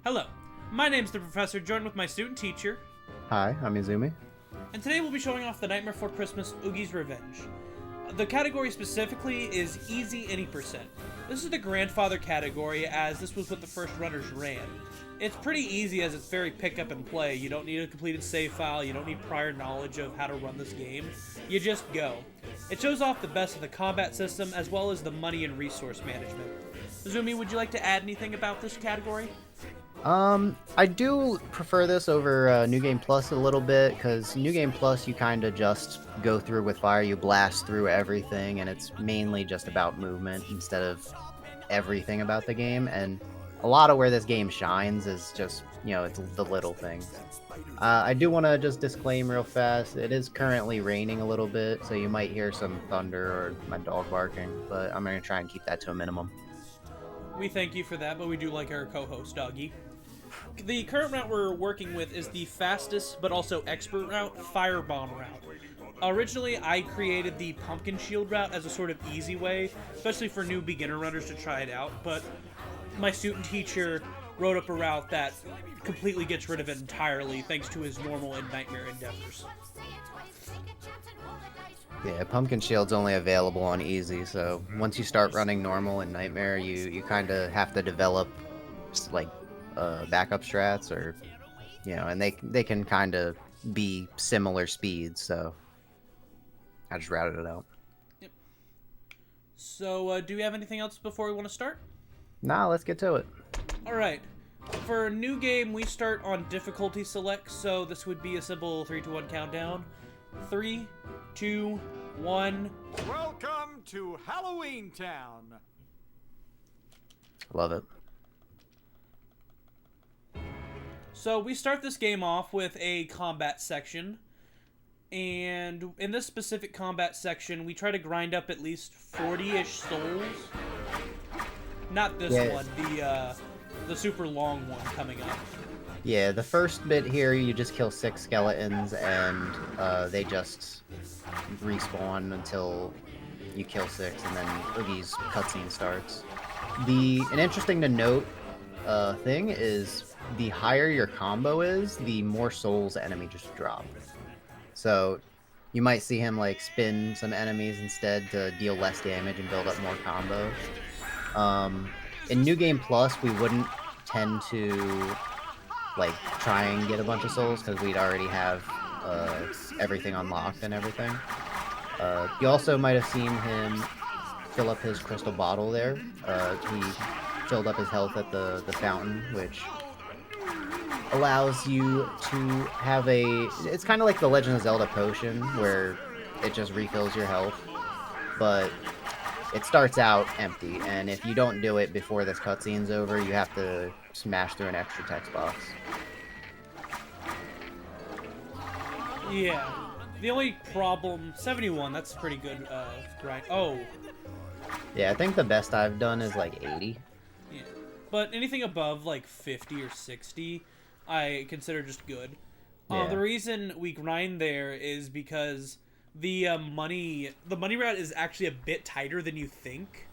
Hello, my name's the Professor, joined with my student teacher, Hi, I'm Izumi. and today we'll be showing off the Nightmare Before Christmas Oogies Revenge. The category specifically is Easy Any Percent. This is the grandfather category, as this was what the first runners ran. It's pretty easy as it's very pick up and play. You don't need a completed save file, you don't need prior knowledge of how to run this game. You just go. It shows off the best of the combat system as well as the money and resource management. Izumi, would you like to add anything about this category? I do prefer this over New Game Plus a little bit, because New Game Plus you kind of just go through with fire, you blast through everything, and it's mainly just about movement instead of everything about the game, and a lot of where this game shines is just, it's the little things. I do want to just disclaim real fast, it is currently raining a little bit, so you might hear some thunder or my dog barking, but I'm going to try and keep that to a minimum. We thank you for that, but we do like our co-host, Doggy. The current route we're working with is the fastest but also expert route, Firebomb route. Originally, I created the Pumpkin Shield route as a sort of easy way, especially for new beginner runners to try it out, but my student teacher wrote up a route that completely gets rid of it entirely thanks to his normal and nightmare endeavors. Yeah, Pumpkin Shield's only available on easy, so once you start running normal and nightmare, you kind of have to develop like backup strats, or and they can kind of be similar speeds, so I just routed it out. Yep. So, do we have anything else before we want to start? Nah, let's get to it. Alright. For a new game, we start on difficulty select, so this would be a simple 3, 2, 1 countdown. 3, 2, 1. Welcome to Halloween Town. Love it. So we start this game off with a combat section, and in this specific combat section, we try to grind up at least 40-ish souls. Not this one, the super long one coming up. Yeah, the first bit here, you just kill 6 skeletons, and they just respawn until you kill 6, and then Oogie's cutscene starts. An interesting to note thing is, the higher your combo is, the more souls the enemy just drop. So you might see him like spin some enemies instead to deal less damage and build up more combo. In New Game Plus, we wouldn't tend to like try and get a bunch of souls because we'd already have everything unlocked and everything. You also might have seen him fill up his crystal bottle there. He filled up his health at the fountain, which allows you to have it's kind of like the Legend of Zelda potion, where it just refills your health, but it starts out empty, and if you don't do it before this cutscene's over, you have to smash through an extra text box. Yeah. The only problem... 71, that's pretty good grind. Oh. Yeah, I think the best I've done is like 80. Yeah. But anything above like 50 or 60, I consider just good. Yeah. The reason we grind there is because the money route is actually a bit tighter than you think.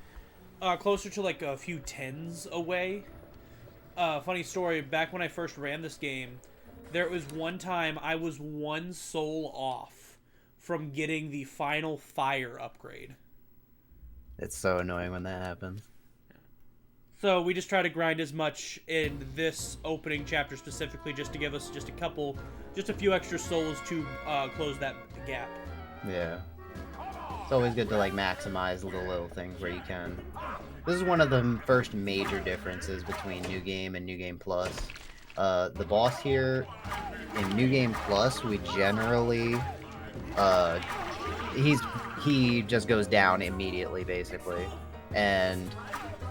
Closer to like a few tens away. Funny story, back when I first ran this game, there was one time I was 1 soul off from getting the final fire upgrade. It's so annoying when that happens. So we just try to grind as much in this opening chapter specifically, just to give us just a few extra souls to close that gap. Yeah. It's always good to like maximize the little things where you can. This is one of the first major differences between New Game and New Game Plus. The boss here in New Game Plus, we generally he just goes down immediately, basically, and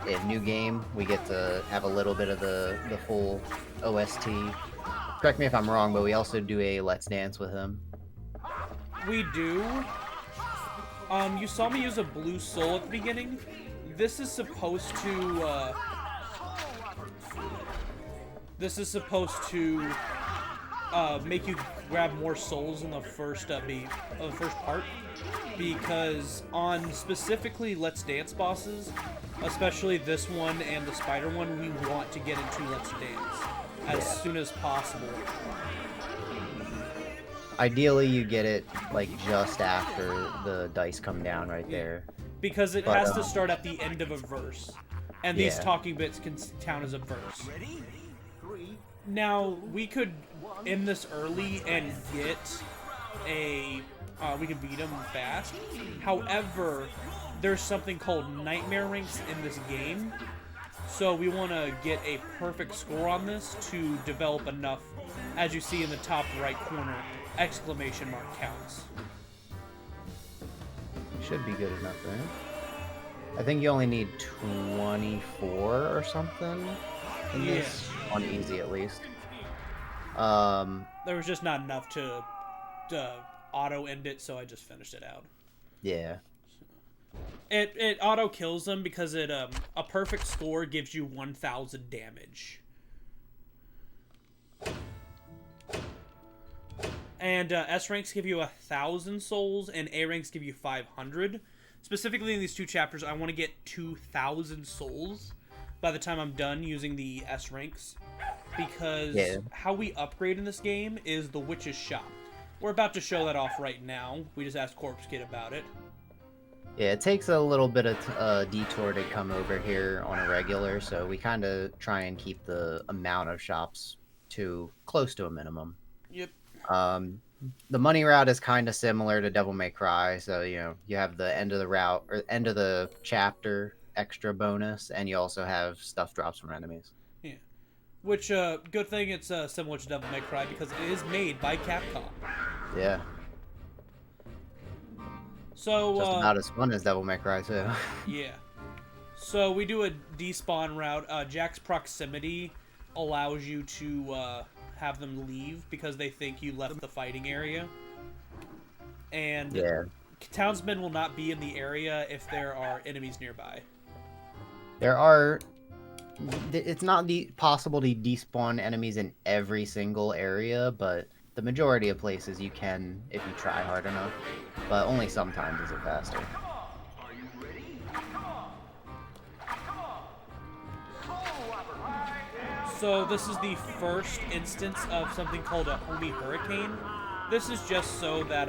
in New Game we get to have a little bit of the full OST. Correct me if I'm wrong, but we also do a Let's Dance with him. We do. You saw me use a blue soul at the beginning. This is supposed to make you grab more souls in the first part, because on specifically Let's Dance bosses, especially this one and the spider one, we want to get into Let's Dance as soon as possible. Ideally, you get it like just after the dice come down right there. Because it But, has to start at the end of a verse. And these talking bits can count as a verse. Now, we could end this early and get a... we can beat them fast. However, there's something called nightmare ranks in this game. So we want to get a perfect score on this to develop enough, as you see in the top right corner, exclamation mark counts. Should be good enough, right? I think you only need 24 or something in this, on easy at least. There was just not enough to auto end it, so I just finished it out. Yeah. It auto kills them because it a perfect score gives you 1,000 damage. And S ranks give you 1,000 souls, and A ranks give you 500. Specifically in these two chapters, I want to get 2,000 souls by the time I'm done using the S ranks, because how we upgrade in this game is the Witch's Shop. We're about to show that off right now. We just asked Corpse Kid about it. Yeah, it takes a little bit of detour to come over here on a regular, so we kind of try and keep the amount of shops to close to a minimum. Yep. The money route is kind of similar to Devil May Cry, so you have the end of the route or end of the chapter extra bonus, and you also have stuff drops from enemies. Yeah, which good thing it's similar to Devil May Cry because it is made by Capcom. Yeah. So just about as fun as Devil May Cry too. Yeah. So we do a despawn route. Jack's proximity allows you to have them leave because they think you left the fighting area. And townsmen will not be in the area if there are enemies nearby. It's not possible to despawn enemies in every single area, but the majority of places you can if you try hard enough. But only sometimes is it faster. So this is the first instance of something called a homie hurricane. This is just so that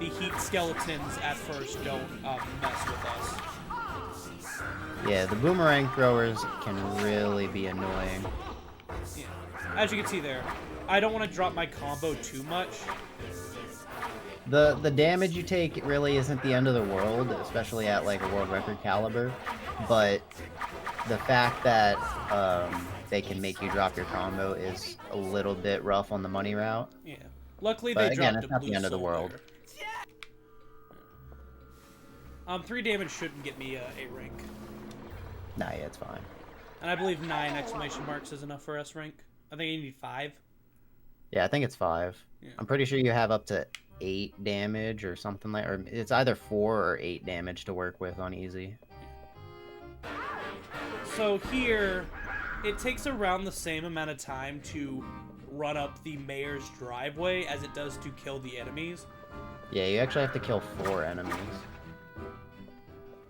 the heat skeletons at first don't mess with us. Yeah, the boomerang throwers can really be annoying. Yeah. As you can see there, I don't want to drop my combo too much. The damage you take really isn't the end of the world, especially at like a world record caliber, but the fact that they can make you drop your combo is a little bit rough on the money route. Yeah. Luckily, but they again, dropped it's not the end of the world. There. 3 damage shouldn't get me a rank. Nah, yeah, it's fine. And I believe 9 exclamation marks is enough for S rank. I think you need 5. Yeah, I think it's 5. Yeah. I'm pretty sure you have up to 8 damage or something like, or it's either 4 or 8 damage to work with on easy. So here, it takes around the same amount of time to run up the mayor's driveway as it does to kill the enemies. Yeah, you actually have to kill 4 enemies.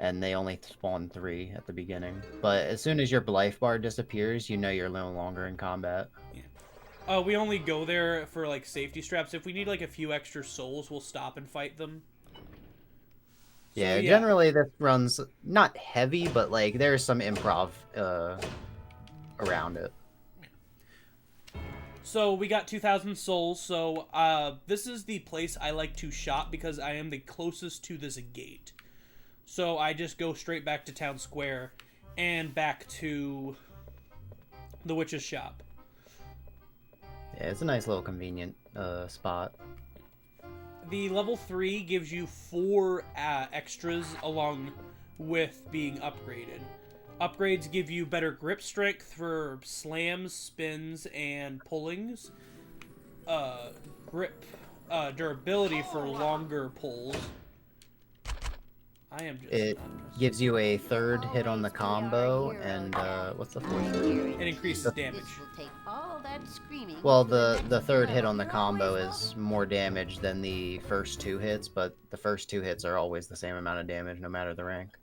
And they only spawn 3 at the beginning. But as soon as your life bar disappears, you know you're no longer in combat. Yeah. We only go there for like safety straps. If we need like a few extra souls, we'll stop and fight them. Yeah, generally this runs not heavy, but like there's some improv around it. So we got 2,000 souls. So this is the place I like to shop because I am the closest to this gate. So I just go straight back to Town Square and back to the Witch's Shop. Yeah, it's a nice little convenient spot. The level 3 gives you 4 extras along with being upgraded. Upgrades give you better grip strength for slams, spins, and pullings. Grip durability for longer pulls. I am just... It gives you a 3rd hit on the combo, and what's the 4th? It increases damage. Well, the 3rd hit on the combo is more damage than the first 2 hits, but the first 2 hits are always the same amount of damage no matter the rank.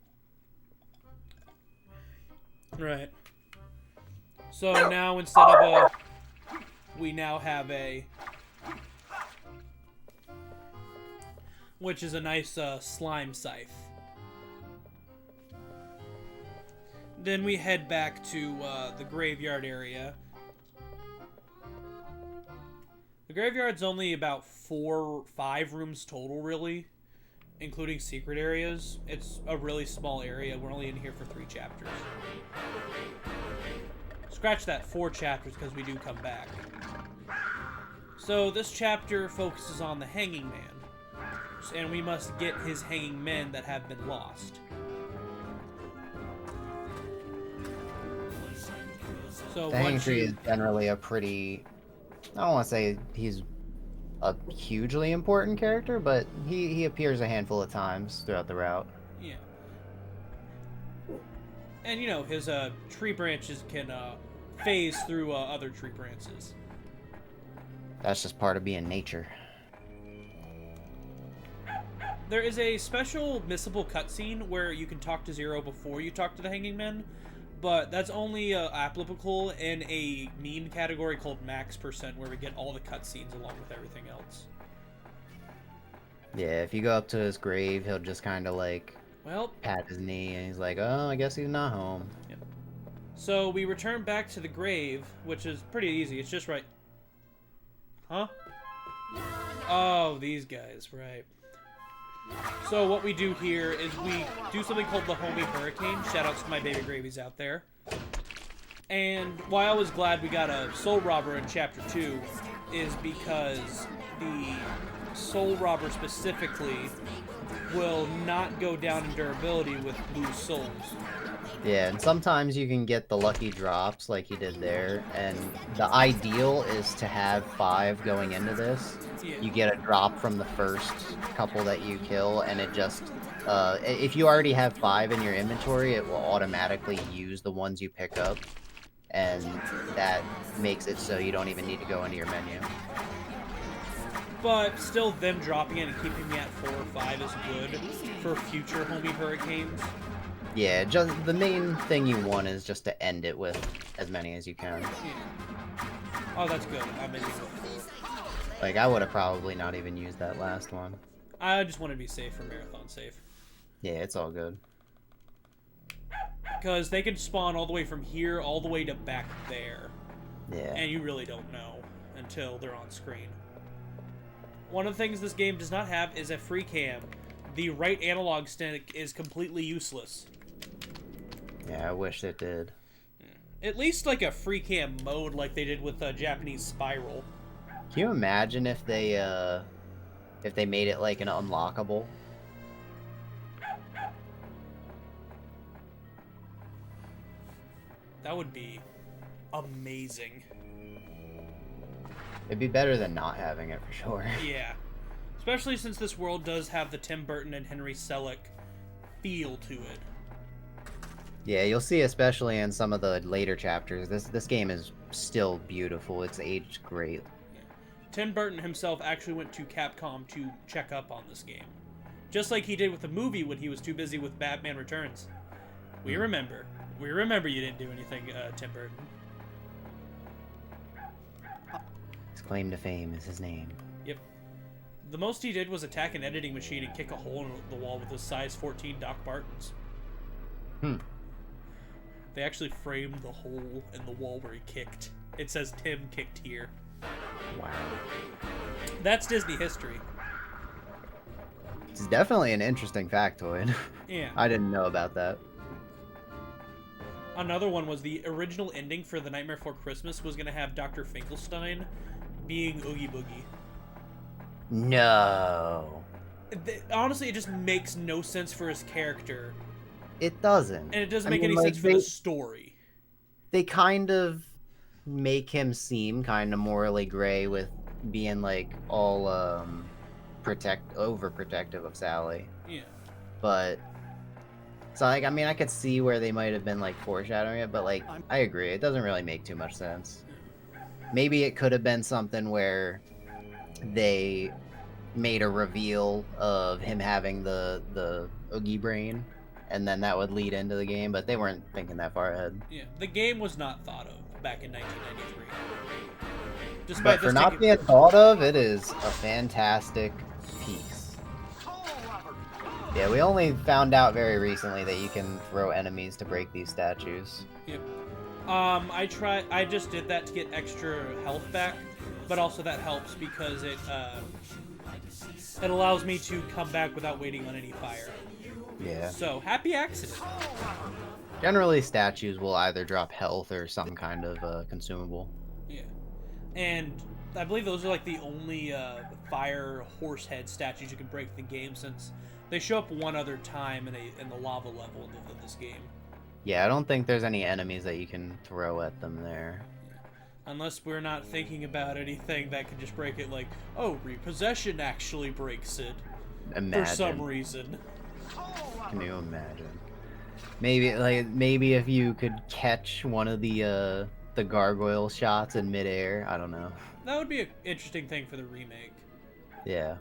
Right. So now instead of a... We now have a... Which is a nice slime scythe. Then we head back to the graveyard area. The graveyard's only about 4 or 5 rooms total, really, including secret areas. It's a really small area. We're only in here for 3 chapters. Scratch that, 4 chapters, because we do come back. So this chapter focuses on the Hanging Man, and we must get his hanging men that have been lost. So The Hanging Tree is generally a pretty... I don't want to say he's a hugely important character, but he appears a handful of times throughout the route. Yeah. And, you know, his tree branches can phase through other tree branches. That's just part of being nature. There is a special missable cutscene where you can talk to Zero before you talk to the Hanging Men, but that's only applicable in a meme category called Max %, where we get all the cutscenes along with everything else. Yeah, if you go up to his grave, he'll just kind of like pat his knee, and he's like, "Oh, I guess he's not home." Yep. So we return back to the grave, which is pretty easy. It's just right. Huh? Oh, these guys, right. So what we do here is we do something called the Homie Hurricane. Shoutouts to my baby gravies out there. And why I was glad we got a Soul Robber in Chapter 2 is because the Soul Robber specifically will not go down in durability with loose souls. Yeah, and sometimes you can get the lucky drops like you did there, and the ideal is to have 5 going into this. Yeah. You get a drop from the first couple that you kill, and it just... if you already have 5 in your inventory, it will automatically use the ones you pick up, and that makes it so you don't even need to go into your menu. But still, them dropping it and keeping me at 4 or 5 is good for future Homie Hurricanes. Yeah, just the main thing you want is just to end it with as many as you can. Yeah. Oh, that's good. I'm in it. Like, I would have probably not even used that last one. I just want to be safe for marathon safe. Yeah, it's all good. Because they can spawn all the way from here all the way to back there. Yeah. And you really don't know until they're on screen. One of the things this game does not have is a free cam. The right analog stick is completely useless. Yeah, I wish it did. At least like a free cam mode like they did with Japanese Spiral. Can you imagine if they made it like an unlockable? That would be amazing. It'd be better than not having it for sure. Yeah. Especially since this world does have the Tim Burton and Henry Selick feel to it. Yeah, you'll see especially in some of the later chapters, this game is still beautiful. It's aged great. Yeah. Tim Burton himself actually went to Capcom to check up on this game. Just like he did with the movie when he was too busy with Batman Returns. We remember. We remember you didn't do anything, Tim Burton. His claim to fame is his name. Yep. The most he did was attack an editing machine and kick a hole in the wall with his size 14 Doc Martens. They actually framed the hole in the wall where he kicked. It says Tim kicked here. Wow. That's Disney history. It's definitely an interesting factoid. Yeah. I didn't know about that. Another one was the original ending for The Nightmare Before Christmas was going to have Dr. Finkelstein being Oogie Boogie. No. Honestly, it just makes no sense for his character. It doesn't. And it doesn't make any sense for the story. They kind of make him seem kind of morally gray with being like all overprotective of Sally. Yeah. But so like I mean I could see where they might have been like foreshadowing it, but like I agree, it doesn't really make too much sense. Maybe it could have been something where they made a reveal of him having the Oogie brain, and then that would lead into the game, but they weren't thinking that far ahead. Yeah, the game was not thought of back in 1993. Despite But for this not taking- being thought of, it is a fantastic piece. Yeah, we only found out very recently that you can throw enemies to break these statues. Yep. I just did that to get extra health back, but also that helps because it allows me to come back without waiting on any fire. Yeah. So, happy accident. Generally, statues will either drop health or some kind of consumable. Yeah. And I believe those are like the only fire horse head statues you can break in the game, since they show up one other time in the lava level of this game. Yeah, I don't think there's any enemies that you can throw at them there. Unless we're not thinking about anything that could just break it, like, oh, repossession actually breaks it. Imagine. For some reason. Can you imagine? Maybe if you could catch one of the gargoyle shots in midair, I don't know. That would be an interesting thing for the remake. Yeah.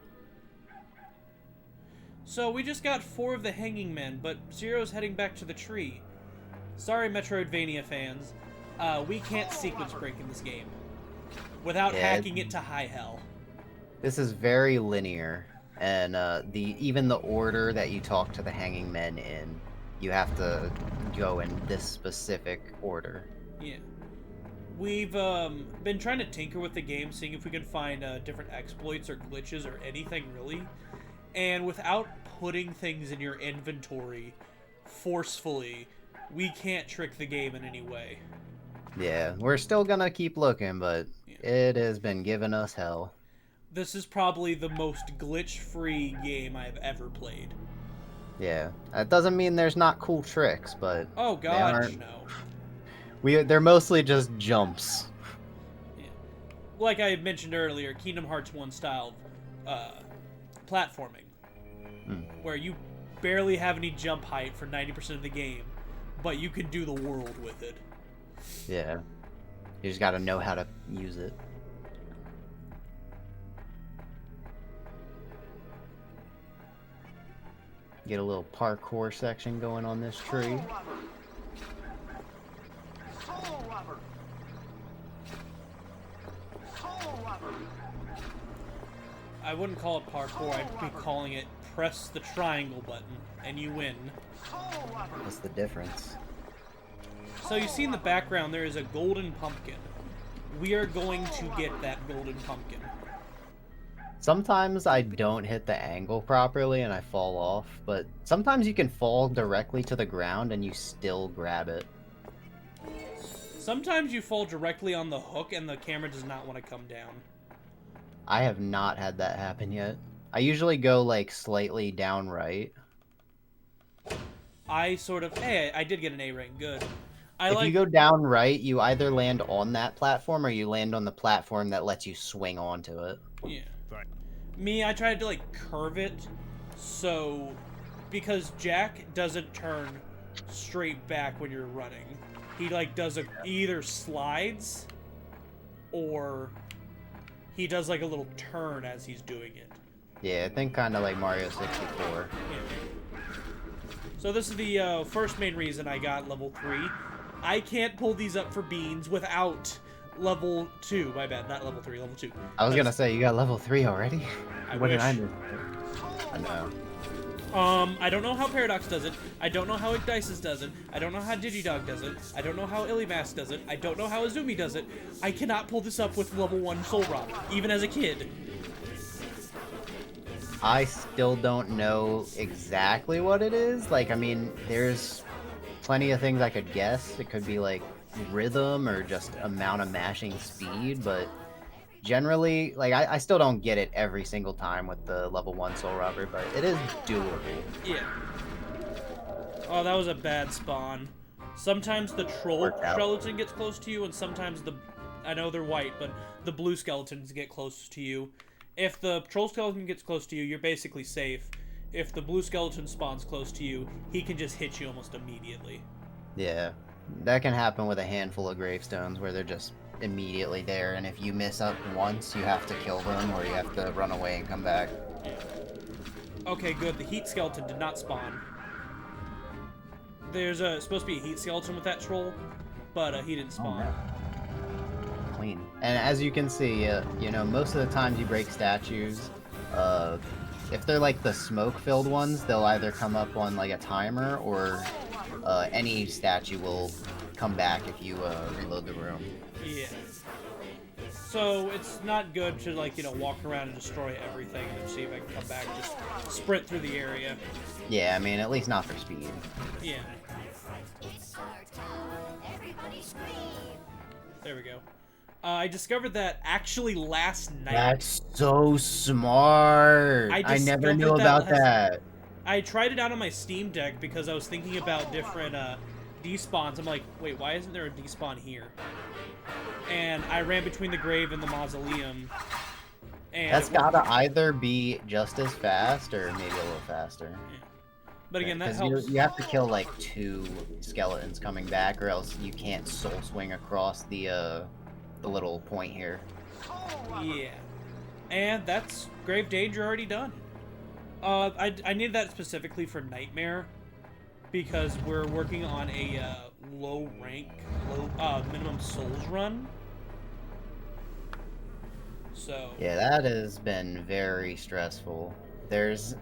So we just got 4 of the hanging men, but Zero's heading back to the tree. Sorry, Metroidvania fans. We can't sequence break in this game without hacking it to high hell. This is very linear, and even the order that you talk to the hanging men in, you have to go in this specific order. Yeah. We've been trying to tinker with the game, seeing if we can find different exploits or glitches or anything really. And without putting things in your inventory forcefully, we can't trick the game in any way. Yeah, we're still gonna keep looking, but it has been giving us hell. This is probably the most glitch-free game I've ever played. Yeah, that doesn't mean there's not cool tricks, but oh gosh, no. They're mostly just jumps. Yeah. Like I mentioned earlier, Kingdom Hearts 1 style platforming, where you barely have any jump height for 90% of the game, but you can do the world with it. Yeah. You just gotta know how to use it. Get a little parkour section going on this tree. I wouldn't call it parkour, I'd be calling it press the triangle button, and you win. What's the difference? So you see in the background there is a golden pumpkin. We are going to get that golden pumpkin. Sometimes I don't hit the angle properly and I fall off, but sometimes you can fall directly to the ground and you still grab it. Sometimes you fall directly on the hook and the camera does not want to come down. I have not had that happen yet. I usually go like slightly down right. Hey, I did get an A rank, good. If you go down right, you either land on that platform or you land on the platform that lets you swing onto it. Yeah. Me, I tried to like curve it, so because Jack doesn't turn straight back when you're running. He like either slides or he does like a little turn as he's doing it. Yeah, I think kind of like Mario 64. Yeah. So this is the first main reason I got level 3. I can't pull these up for beans without level 2. My bad, not level 3, level 2. I was gonna say, you got level 3 already? What did I miss? I know. I don't know how Paradox does it. I don't know how Igdices does it. I don't know how Digidog does it. I don't know how Illimask does it. I don't know how Azumi does it. I cannot pull this up with level 1 Soul Rock, even as a kid. I still don't know exactly what it is. Like, I mean, there's plenty of things I could guess. It could be like rhythm or just amount of mashing speed, but generally, like, I still don't get it every single time with the level 1 Soul Robber, but it is doable. Yeah. Oh, that was a bad spawn. Sometimes the troll skeleton gets close to you, and sometimes I know they're white, but the blue skeletons get close to you. If the troll skeleton gets close to you, you're basically safe. If the blue skeleton spawns close to you, he can just hit you almost immediately. Yeah, that can happen with a handful of gravestones where they're just immediately there, and if you miss up once, you have to kill them or you have to run away and come back. Okay, good. The heat skeleton did not spawn. There's supposed to be a heat skeleton with that troll, but he didn't spawn. Clean. And as you can see, you know, most of the times you break statues, if they're like the smoke-filled ones, they'll either come up on like a timer, or any statue will come back if you reload the room. Yeah. So it's not good to, like, you know, walk around and destroy everything and then see if I can come back and just sprint through the area. Yeah, I mean, at least not for speed. Yeah. There we go. I discovered that actually last night. That's so smart. I never knew about that. I tried it out on my Steam Deck because I was thinking about different despawns. I'm like, wait, why isn't there a despawn here? And I ran between the grave and the mausoleum. And that's gotta either be just as fast or maybe a little faster. Yeah. But again, that helps. You have to kill like 2 skeletons coming back, or else you can't soul swing across the little point here. Yeah. And that's Grave Danger already done. I needed that specifically for Nightmare, because we're working on a low minimum souls run. So yeah, that has been very stressful. There's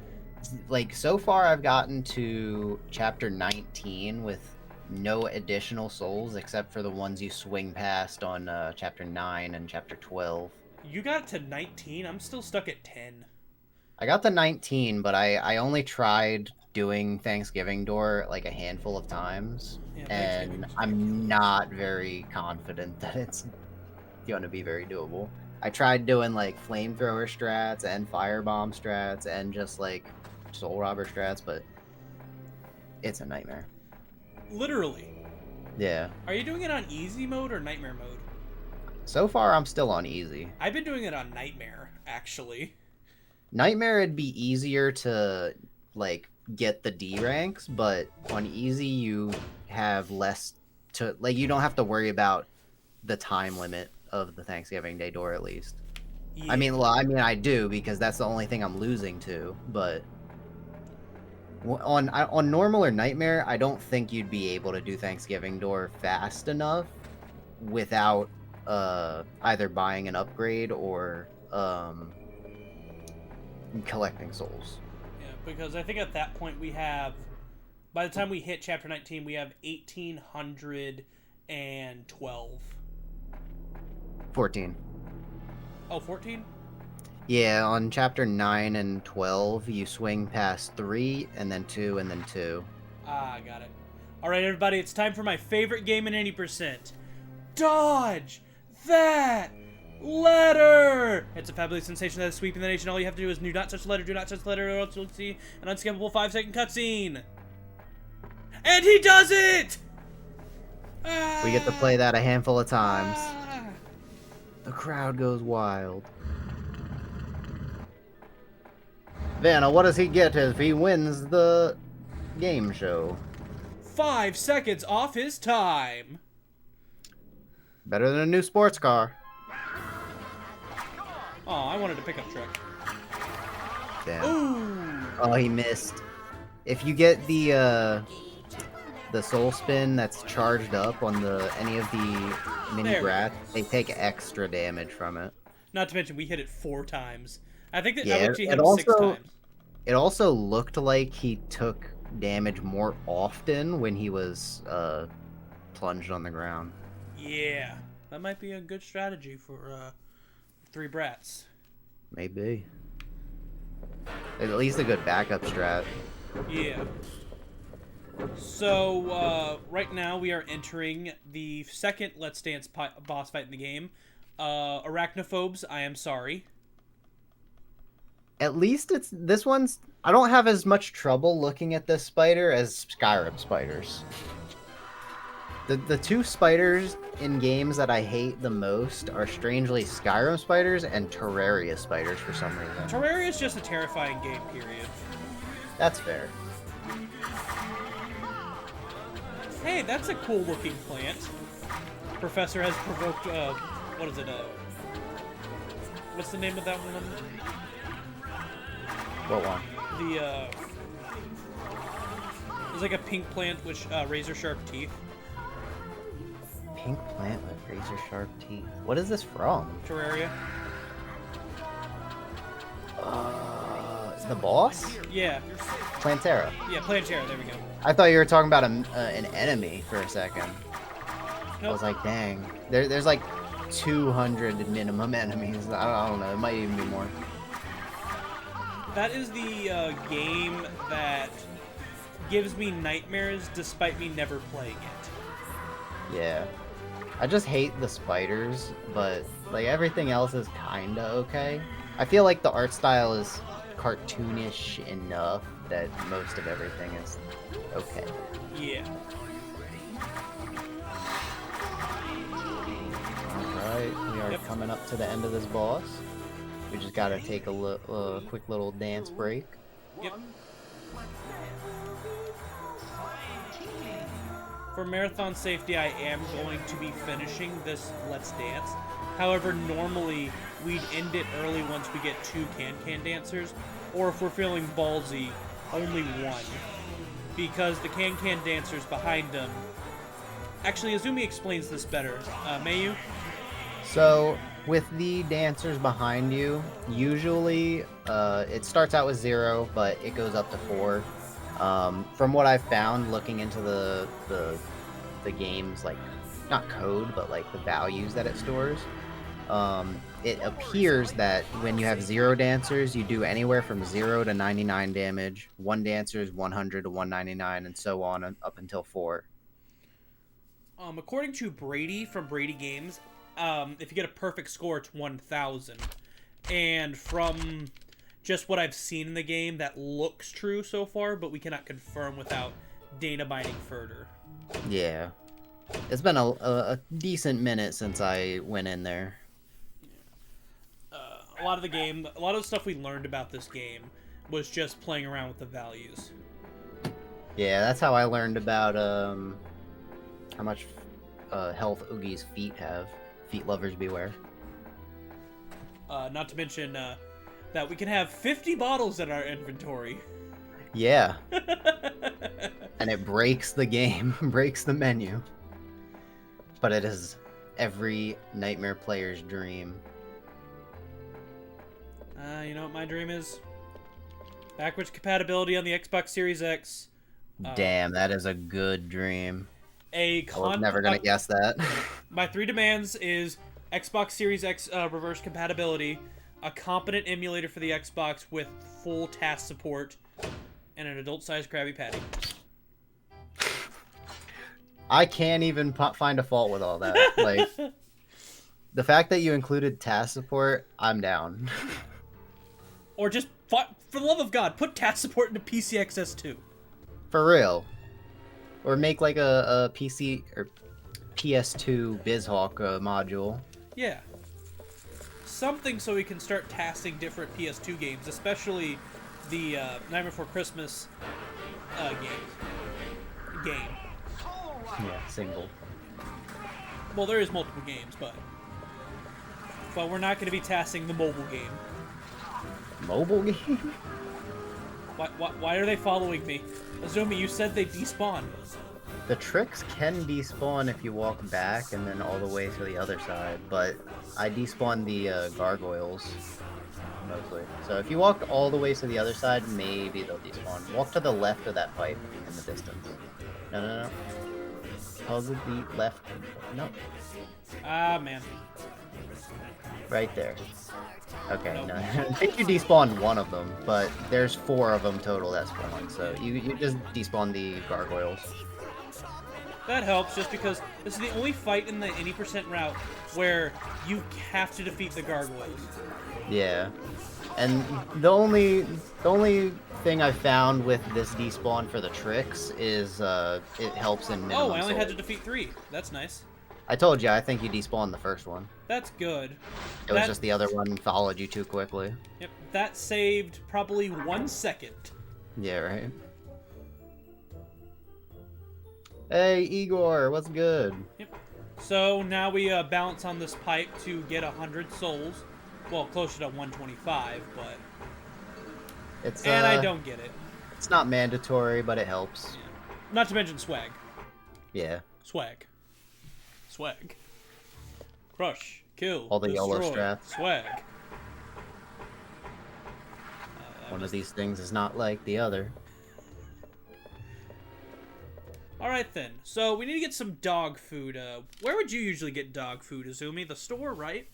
like, so far I've gotten to chapter 19 with no additional souls except for the ones you swing past on chapter 9 and chapter 12. You got to 19? I'm still stuck at 10. I got to 19, but I only tried doing Thanksgiving Door like a handful of times, Yeah, and I'm not very confident that it's going to be very doable. I tried doing like flamethrower strats and firebomb strats and just like soul robber strats, but it's a nightmare. Literally. Yeah. Are you doing it on easy mode or nightmare mode? So far, I'm still on easy. I've been doing it on nightmare, actually. Nightmare, it'd be easier to like get the D ranks, but on easy you have less to, like, you don't have to worry about the time limit of the Thanksgiving Day door, at least. Yeah. I mean, I do, because that's the only thing I'm losing to, but on normal or nightmare, I don't think you'd be able to do Thanksgiving door fast enough without either buying an upgrade or collecting souls. Yeah, because I think at that point we have, by the time we hit chapter 19, we have 1,812. 14. Oh, 14? Yeah, on chapter 9 and 12, you swing past 3, and then 2, and then 2. Ah, got it. Alright, everybody, it's time for my favorite game in 80%. Dodge that letter! It's a fabulous sensation that is sweeping the nation. All you have to do is do not touch the letter, do not touch the letter, or else you'll see an unskippable 5-second cutscene. And he does it! We get to play that a handful of times. The crowd goes wild. Vanna, what does he get if he wins the game show? 5 seconds off his time. Better than a new sports car. Oh, I wanted a pickup truck. Damn. Ooh. Oh, he missed. If you get the soul spin that's charged up on any of the mini brats, they take extra damage from it. Not to mention, we hit it 4 times. I think that yeah, I actually hit it 6 times. It also looked like he took damage more often when he was plunged on the ground. Yeah, that might be a good strategy for 3 brats. Maybe. At least a good backup strat. Yeah. So, right now we are entering the second Let's Dance boss fight in the game. Arachnophobes, I am sorry. At least this one's... I don't have as much trouble looking at this spider as Skyrim spiders. The 2 spiders in games that I hate the most are strangely Skyrim spiders and Terraria spiders for some reason. Terraria is just a terrifying game, period. That's fair. Hey, that's a cool looking plant. Professor has provoked, what is it, what's the name of that one? What one? There's like a pink plant with razor sharp teeth. Pink plant with razor sharp teeth. What is this from? Terraria. The boss? Yeah. Plantera. Yeah, Plantera. There we go. I thought you were talking about an enemy for a second. I Nope. was like, dang. There's like 200 minimum enemies. I don't know. It might even be more. That is the game that gives me nightmares despite me never playing it. Yeah. I just hate the spiders, but like everything else is kinda okay. I feel like the art style is cartoonish enough that most of everything is okay. Yeah. Alright, we are Yep. coming up to the end of this boss. We just gotta take a quick little dance break. Yep. For marathon safety, I am going to be finishing this Let's Dance. However, normally we'd end it early once we get 2 can dancers, or if we're feeling ballsy, only 1. Because the can dancers behind them... Actually, Azumi explains this better. May you? So, with the dancers behind you, usually it starts out with 0, but it goes up to 4. From what I've found, looking into the game's, like, not code, but like the values that it stores, it appears that when you have 0 dancers, you do anywhere from 0 to 99 damage. 1 dancer is 100 to 199, and so on up until 4. According to Brady from Brady Games, if you get a perfect score, it's 1,000. And from just what I've seen in the game, that looks true so far, but we cannot confirm without Dana mining further. Yeah. It's been a decent minute since I went in there. A lot of the stuff we learned about this game was just playing around with the values. Yeah, that's how I learned about how much health Oogies' feet have. Feet lovers beware. Not to mention that we can have 50 bottles in our inventory. Yeah. And it breaks the game, breaks the menu. But it is every Nightmare player's dream. You know what my dream is? Backwards compatibility on the Xbox Series X. Damn, that is a good dream. I was never gonna guess that. My 3 demands is Xbox Series X reverse compatibility, a competent emulator for the Xbox with full task support, and an adult-sized Krabby Patty. I can't even find a fault with all that. Like, the fact that you included task support, I'm down. Or just, for the love of God, put task support into PCXS 2. For real. Or make like a PC or PS2 BizHawk module. Yeah. Something so we can start tasking different PS2 games, especially the Nightmare Before Christmas game. Yeah, single. Well, there is multiple games, but we're not going to be tasking the mobile game. Mobile game? Why are they following me? Azumi, you said they despawn. The tricks can despawn if you walk back and then all the way to the other side, but I despawned the gargoyles mostly. So if you walk all the way to the other side, maybe they'll despawn. Walk to the left of that pipe in the distance. No. Toggle the left. No. Ah, man. Right there. Okay, Nope. no. I think you despawned one of them, but there's 4 of them total that spawn, so you just despawn the gargoyles. That helps, just because this is the only fight in the any % route where you have to defeat the gargoyles. Yeah. And the only thing I found with this despawn for the tricks is it helps in minimum Oh, I only had to soul. defeat 3. That's nice. I told you, I think you despawned the first one. That's good. It was just the other one followed you too quickly. Yep, that saved probably 1 second. Yeah, right? Hey, Igor, what's good? Yep. So now we balance on this pipe to get 100 souls. Well, closer to 125, but... It's And I don't get it. It's not mandatory, but it helps. Yeah. Not to mention swag. Yeah. Swag. Swag. Crush. Kill. All the YOLO destroy, strats. Swag. One of these things is not like the other. Alright then. So we need to get some dog food. Where would you usually get dog food, Izumi? The store, right?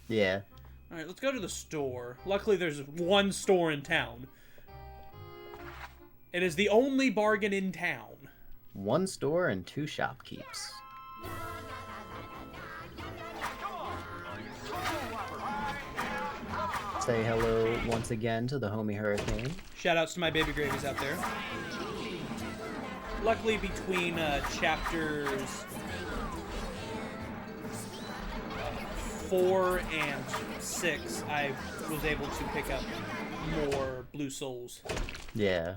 Yeah. Alright, let's go to the store. Luckily, there's one store in town. It is the only bargain in town. One store and 2 shopkeeps. Say hello once again to the homie Hurricane. Shoutouts to my baby gravies out there. Luckily, between chapters 4 and 6, I was able to pick up more blue souls. Yeah.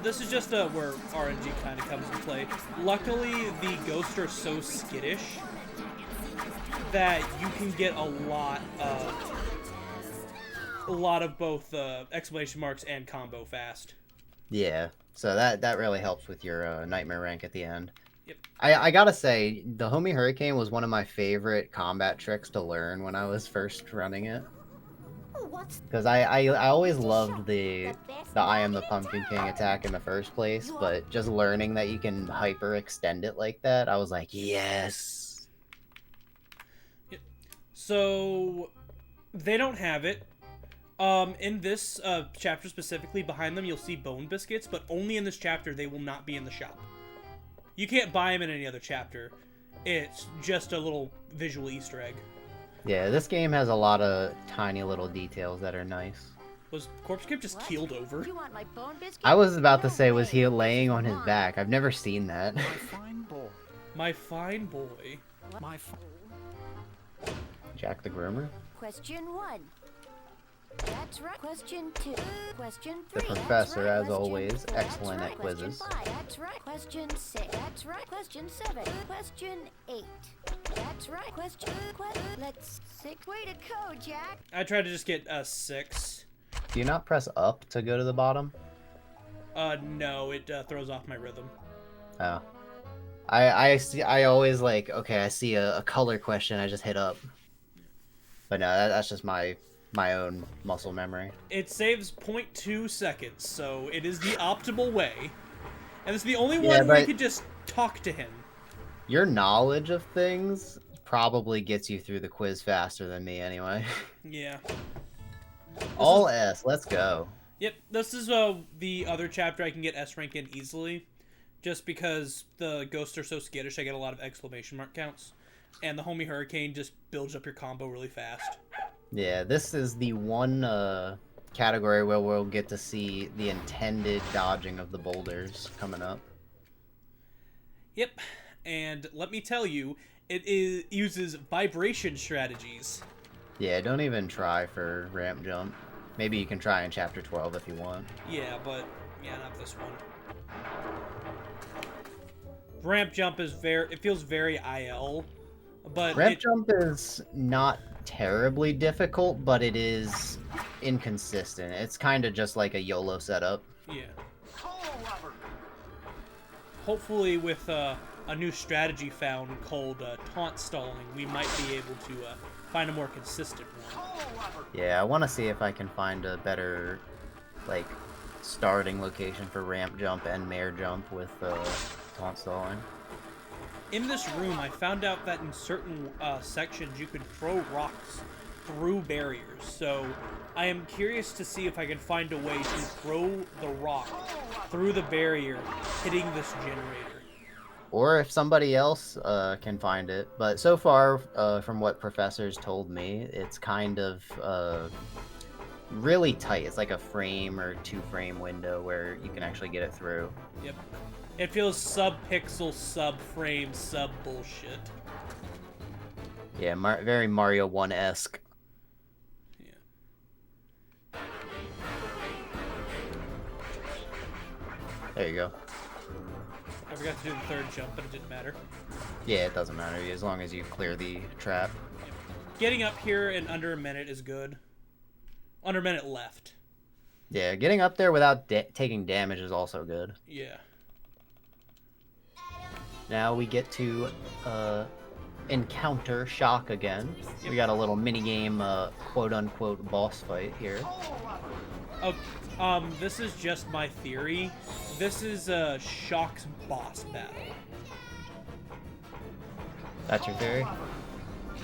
This is just where RNG kind of comes into play. Luckily, the ghosts are so skittish that you can get a lot of both exclamation marks and combo fast. Yeah. So that really helps with your nightmare rank at the end. Yep. I gotta say, the homie Hurricane was one of my favorite combat tricks to learn when I was first running it. Because I always loved the I am the Pumpkin King attack in the first place, but just learning that you can hyper extend it like that, I was like, yes. Yep. So they don't have it. In this chapter specifically, behind them you'll see bone biscuits, but only in this chapter they will not be in the shop. You can't buy them in any other chapter. It's just a little visual Easter egg. Yeah, this game has a lot of tiny little details that are nice. Was Corpse Kip just keeled over? You want my bone biscuit? I was about to say, was he laying on his back? I've never seen that. My fine boy. My fine boy. My fine... Jack the Groomer? Question 1. That's right. Question 2. Question 3. The professor, That's right. as Question always, 4. excellent That's at right. quizzes. Question 5. That's right. Question 6. That's right. Question 7. Question 8. That's right. Question... Let's... 6. Way to go, Jack. I tried to just get a 6. Do you not press up to go to the bottom? No, it throws off my rhythm. Oh. I always like, okay, I see a color question, I just hit up. But no, that's just my own muscle memory. It saves 0.2 seconds, so it is the optimal way. And it's the only Yeah, one where you but- can just talk to him. Your knowledge of things probably gets you through the quiz faster than me anyway. Yeah. All S, let's go. Yep, this is the other chapter I can get S rank in easily. Just because the ghosts are so skittish, I get a lot of exclamation mark counts. And the homie Hurricane just builds up your combo really fast. Yeah, this is the one category where we'll get to see the intended dodging of the boulders coming up. Yep, and let me tell you, uses vibration strategies. Yeah, don't even try for ramp jump. Maybe you can try in chapter 12 if you want. Yeah, but yeah, not this one. Ramp jump is it feels very IL, but Ramp jump is not terribly difficult, but it is inconsistent. It's kind of just like a YOLO setup. Yeah. Hopefully with a new strategy found called taunt stalling, we might be able to find a more consistent one. Yeah, I want to see if I can find a better, like, starting location for ramp jump and mare jump with taunt stalling. In this room, I found out that in certain sections you can throw rocks through barriers, so I am curious to see if I can find a way to throw the rock through the barrier, hitting this generator. Or if somebody else can find it. But so far, from what professors told me, it's kind of really tight. It's like a frame or 2-frame window where you can actually get it through. Yep. It feels sub-pixel, sub-frame, sub-bullshit. Yeah, very Mario 1-esque. Yeah. There you go. I forgot to do the third jump, but it didn't matter. Yeah, it doesn't matter as long as you clear the trap. Getting up here in under a minute is good. Under a minute left. Yeah, getting up there without taking damage is also good. Yeah. now we get to encounter Shock again. We got a little mini game, quote unquote, boss fight here. Oh, this is just my theory. This is Shock's boss battle. That's your theory?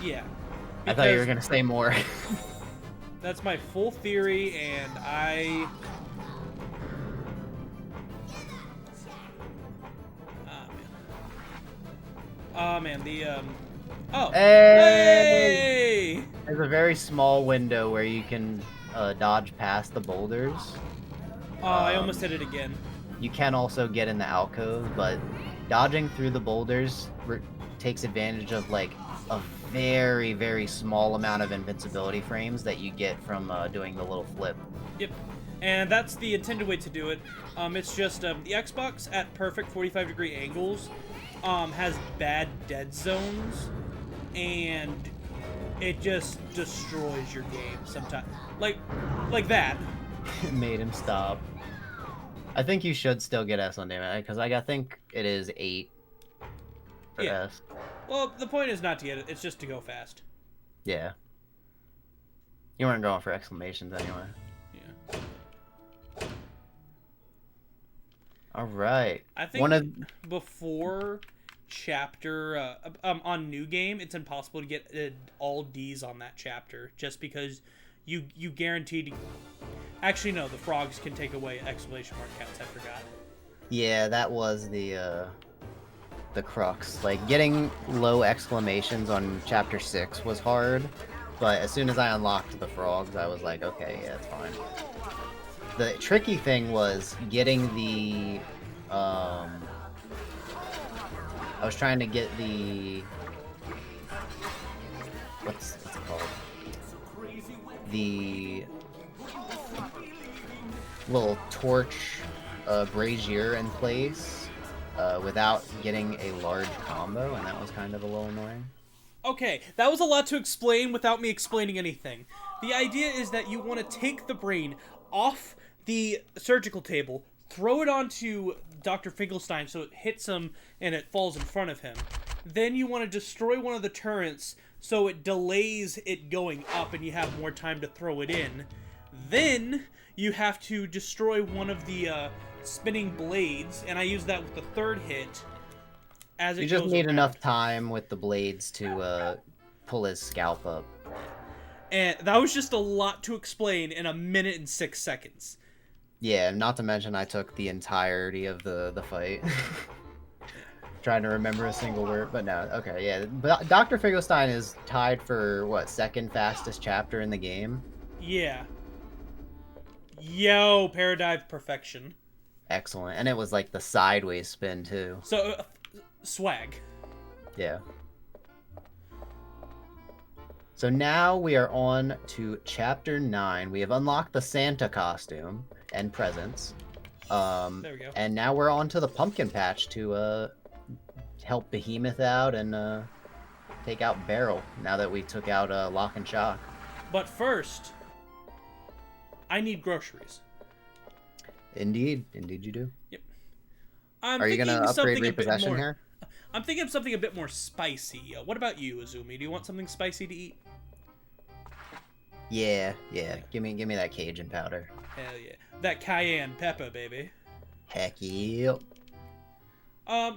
Yeah. I thought you were Because gonna say more. that's my full theory, and I... Oh, man, Oh! Hey! Hey! There's a very small window where you can dodge past the boulders. Oh, I almost hit it again. You can also get in the alcove, but dodging through the boulders takes advantage of, like, a very, very small amount of invincibility frames that you get from doing the little flip. Yep. And that's the intended way to do it. It's just the Xbox at perfect 45-degree angles has bad dead zones, and it just destroys your game sometimes. Like that. It made him stop. I think you should still get S on damage, because I think it is 8 for Yeah. S. Well, the point is not to get it, it's just to go fast. Yeah. You weren't going for exclamations anyway. Yeah. Alright. I think before chapter, on New Game, it's impossible to get all Ds on that chapter, just because you guaranteed... Actually, no, the frogs can take away exclamation mark counts, I forgot. Yeah, that was the crux. Like, getting low exclamations on chapter 6 was hard, but as soon as I unlocked the frogs, I was like, okay, yeah, it's fine. The tricky thing was getting the, I was trying to get the, what's it called? The little torch brazier in place without getting a large combo, and that was kind of a little annoying. Okay, that was a lot to explain without me explaining anything. The idea is that you want to take the brain off the surgical table, throw it onto Dr. Finkelstein so it hits him and it falls in front of him. Then you want to destroy one of the turrets so it delays it going up and you have more time to throw it in. Then you have to destroy one of the spinning blades, and I use that with the third hit. As it You just goes need around. enough time with the blades to pull his scalp up. And that was just a lot to explain in 1 minute and 6 seconds. Yeah, not to mention I took the entirety of the fight. Trying to remember a single word, but no, okay, yeah. But Dr. Finkelstein is tied for, what, second fastest chapter in the game? Yeah. Yo, Paradive perfection. Excellent. And it was like the sideways spin, too. So, swag. Yeah. So now we are on to Chapter 9. We have unlocked the Santa costume and presents. There we go. And now we're on to the pumpkin patch to help Behemoth out and take out Barrel, now that we took out Lock and Shock. But first, I need groceries. Indeed. Indeed you do. Yep. Are you going to upgrade repossession here? I'm thinking of something a bit more spicy. What about you, Azumi? Do you want something spicy to eat? Yeah. Give me that Cajun powder. Hell yeah. That cayenne pepper, baby. Heck yeah.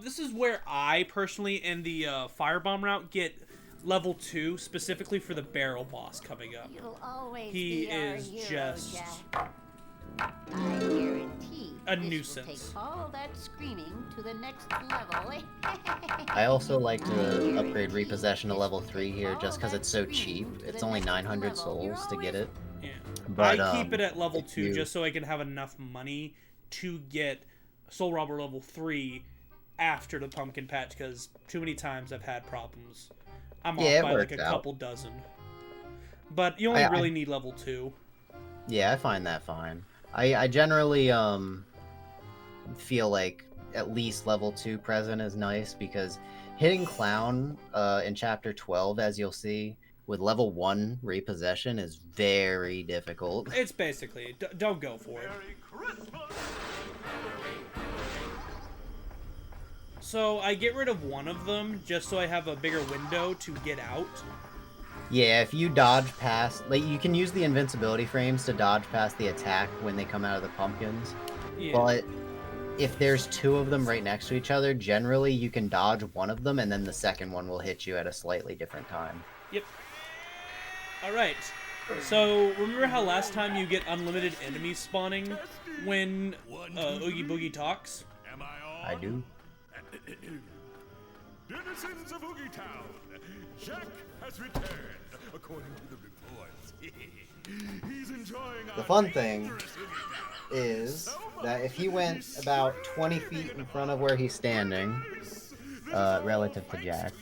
This is where I personally, in the Firebomb route, get level 2 specifically for the Barrel boss coming up. You'll always He be our is hero, just Jack. I guarantee a this nuisance. will take all that screaming to the next level. I also like to upgrade repossession to level 3 here just because it's so cheap. It's only 900 souls to get it. Yeah. But, I keep it at level if 2 you- just so I can have enough money to get Soul Robber level 3 after the pumpkin patch, because too many times I've had problems. I'm Yeah, it off by like works a out. couple dozen. But you only I- really need level 2. Yeah, I find that fine. I generally feel like at least level 2 present is nice because hitting Clown in chapter 12, as you'll see, with level 1 repossession is very difficult. It's basically, don't go for it. So I get rid of one of them just so I have a bigger window to get out. Yeah, if you dodge past, like, you can use the invincibility frames to dodge past the attack when they come out of the pumpkins. Yeah. But if there's two of them right next to each other, generally you can dodge one of them and then the second one will hit you at a slightly different time. Yep. Alright. So, remember how last time you get unlimited enemies spawning when Oogie Boogie talks? Am I on? I do. Denizens of Oogie Town, Jack has returned, according to the reports. He's enjoying The our fun thing dangerous Oogie is that if he went about 20 feet in front of where he's standing, relative to Jack,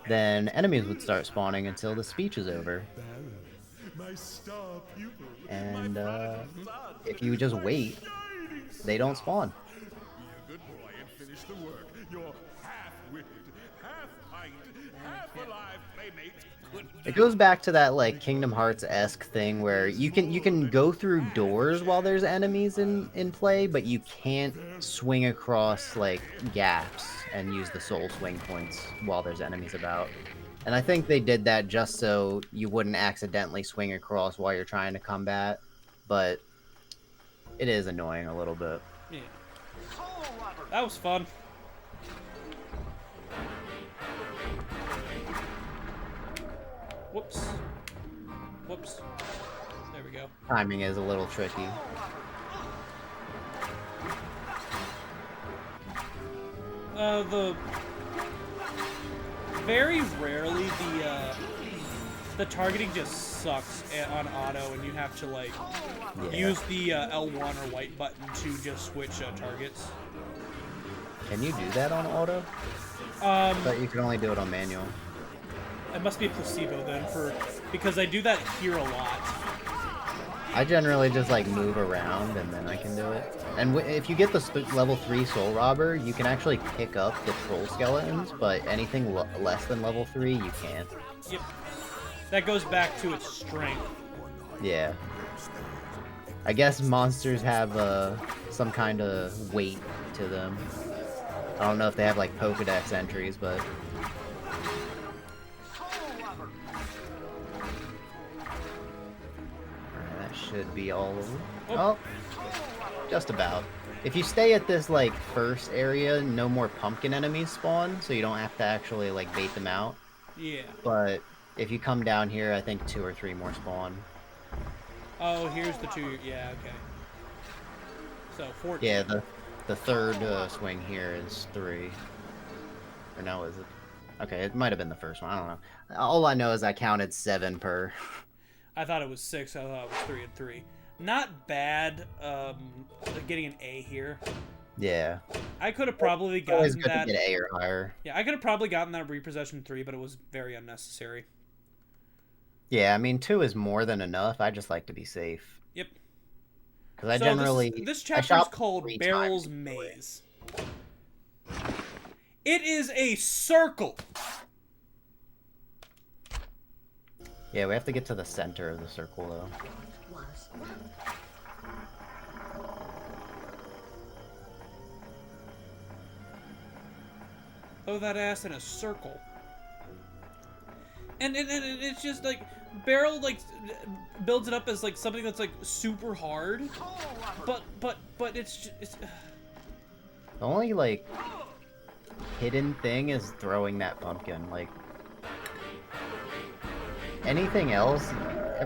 then enemies would start spawning until the speech is over. my star pupil, And my son, if you just wait, shining they don't spawn. Be a good boy and finish the work. Your half-witted, half-pint, half-alive playmate couldn't It goes back to that like Kingdom Hearts-esque thing where you can go through doors while there's enemies in play, but you can't swing across like gaps and use the soul swing points while there's enemies about. And I think they did that just so you wouldn't accidentally swing across while you're trying to combat, but it is annoying a little bit. Yeah. That was fun. Whoops. Whoops. There we go. Timing is a little tricky. The very rarely the targeting just sucks on auto, and you have to like use the L1 or white button to just switch targets. Can you do that on auto? But you can only do it on manual. It must be a placebo then, because I do that here a lot. I generally just like move around and then I can do it. And if you get the level 3 Soul Robber, you can actually pick up the troll skeletons, but anything less than level 3, you can't. Yep. That goes back to its strength. Yeah. I guess monsters have some kind of weight to them. I don't know if they have like Pokedex entries, but... Alright, that should be all of them. Oh, just about. If you stay at this like first area, no more pumpkin enemies spawn, so you don't have to actually like bait them out. Yeah. But if you come down here, I think 2 or 3 more spawn. Oh, here's the 2. Yeah, okay. So 14. Yeah, the third swing here is 3. Or no, is it? Okay, it might have been the first one. I don't know. All I know is I counted 7 per. I thought it was 6. I thought it was 3 and 3. Not bad. Getting an A here. Yeah. I could have probably It's always gotten good that. to get A or higher. Yeah, I could have probably gotten that repossession 3, but it was very unnecessary. Yeah, I mean 2 is more than enough. I just like to be safe. Yep. Because I So generally this I chapter is shop called 3 Barrel's times before it. Maze. It is a circle. Yeah, we have to get to the center of the circle though. Throw that ass in a circle. And it's just like Barrel like builds it up as like something that's like super hard, but it's The only like hidden thing is throwing that pumpkin. Like anything else,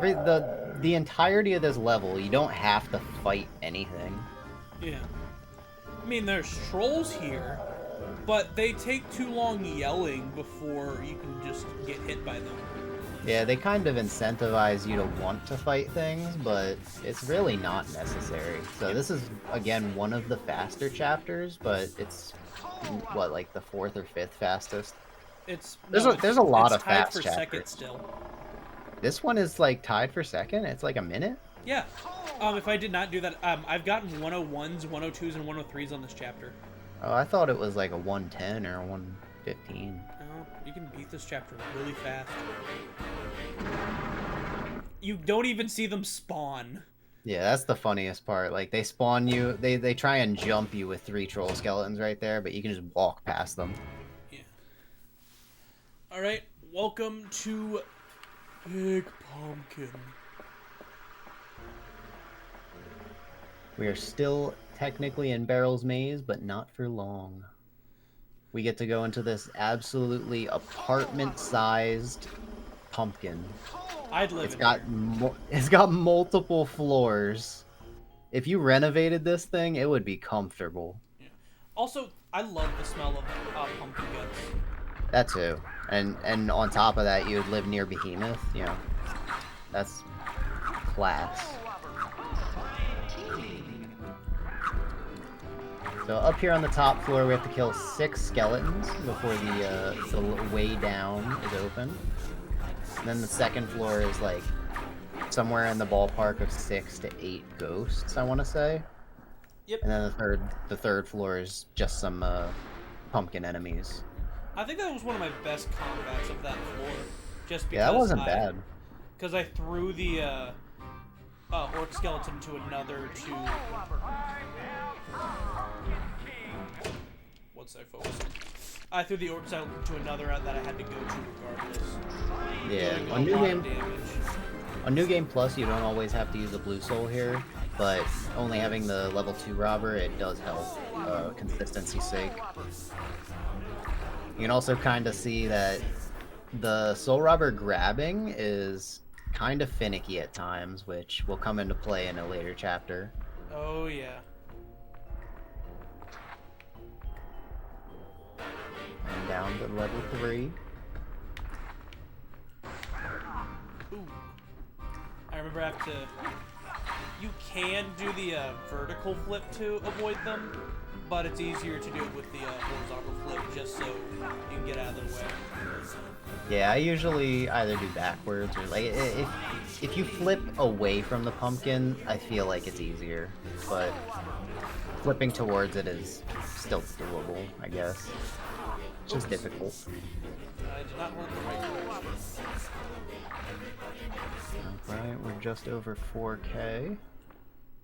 the entirety of this level, you don't have to fight anything. yeah. I mean, there's trolls here, but they take too long yelling before you can just get hit by them. Yeah, they kind of incentivize you to want to fight things, but it's really not necessary. So this is, again, one of the faster chapters, but it's, what, like the 4th or 5th fastest? There's a lot of fast for chapters. second still. This one is, like, tied for second? It's like a minute? Yeah. If I did not do that, I've gotten 101s, 102s, and 103s on this chapter. Oh, I thought it was like a 110 or a 115. No, you can beat this chapter really fast. You don't even see them spawn. Yeah, that's the funniest part. Like, they spawn you, they try and jump you with 3 troll skeletons right there, but you can just walk past them. Yeah. Alright, welcome to Big Pumpkin. We are still technically in Barrel's Maze, but not for long. We get to go into this absolutely apartment-sized pumpkin. I'd live It's in got here. it's got multiple floors. If you renovated this thing, it would be comfortable. Yeah. Also, I love the smell of pumpkin guts. That too. And on top of that, you would live near Behemoth. You know, that's class. So up here on the top floor, we have to kill 6 skeletons before the way down is open. And then the second floor is like somewhere in the ballpark of 6 to 8 ghosts, I want to say. Yep. And then the third floor is just some pumpkin enemies. I think that was one of my best combats of that floor. Just because Yeah, that wasn't bad. Because I threw the orc skeleton to another to... What's I focusing? I threw the orc skeleton to another that I had to go to regardless. Yeah, Doing on a New lot Game of damage. on New Game Plus, you don't always have to use a blue soul here, but only having the level 2 robber, it does help consistency's sake. You can also kind of see that the soul robber grabbing is kind of finicky at times, which will come into play in a later chapter. Oh yeah. And down to level 3. Ooh. I remember I have to... You can do the vertical flip to avoid them, but it's easier to do it with the horizontal flip just so you can get out of their way. Yeah, I usually either do backwards or like if you flip away from the pumpkin, I feel like it's easier, but flipping towards it is still doable, I guess. It's just difficult. I did not run the right direction. Alright, we're just over 4K.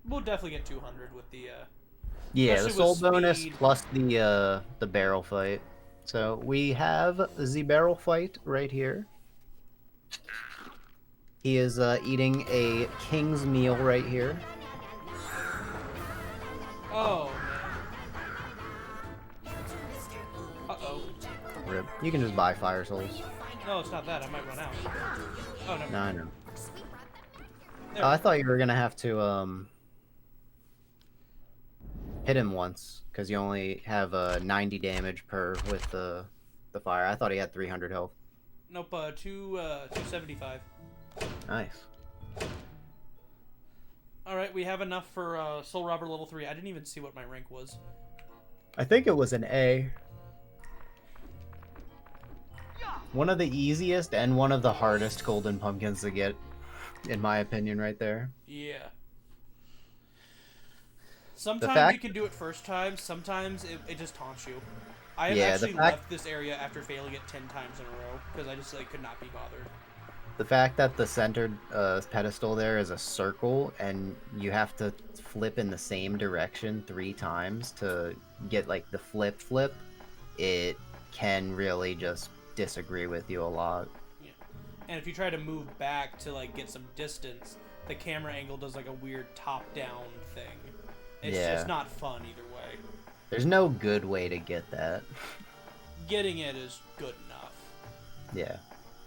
We'll definitely get 200 with the Yeah, the especially soul with bonus speed. plus the barrel fight. So we have the barrel fight right here. He is eating a king's meal right here. Oh man. Uh-oh. Rip. You can just buy fire souls. No, it's not that. I might run out. Oh no. No, I know. There Oh, we I thought you were gonna have to hit him once because you only have 90 damage per with the fire. I thought he had 300 health. Nope, 275. Nice. Alright, we have enough for Soul Robber level 3. I didn't even see what my rank was. I think it was an A. One of the easiest and one of the hardest golden pumpkins to get, in my opinion, right there. Yeah. Sometimes fact- you can do it first time, sometimes it just taunts you. I have Yeah, the actually fact- left this area after failing it 10 times in a row, because I just like could not be bothered. The fact that the centered pedestal there is a circle and you have to flip in the same direction 3 times to get like the flip, it can really just disagree with you a lot. Yeah. And if you try to move back to like get some distance, the camera angle does like a weird top-down thing. It's Yeah. just not fun either way. There's no good way to get that. Getting it is good enough. Yeah.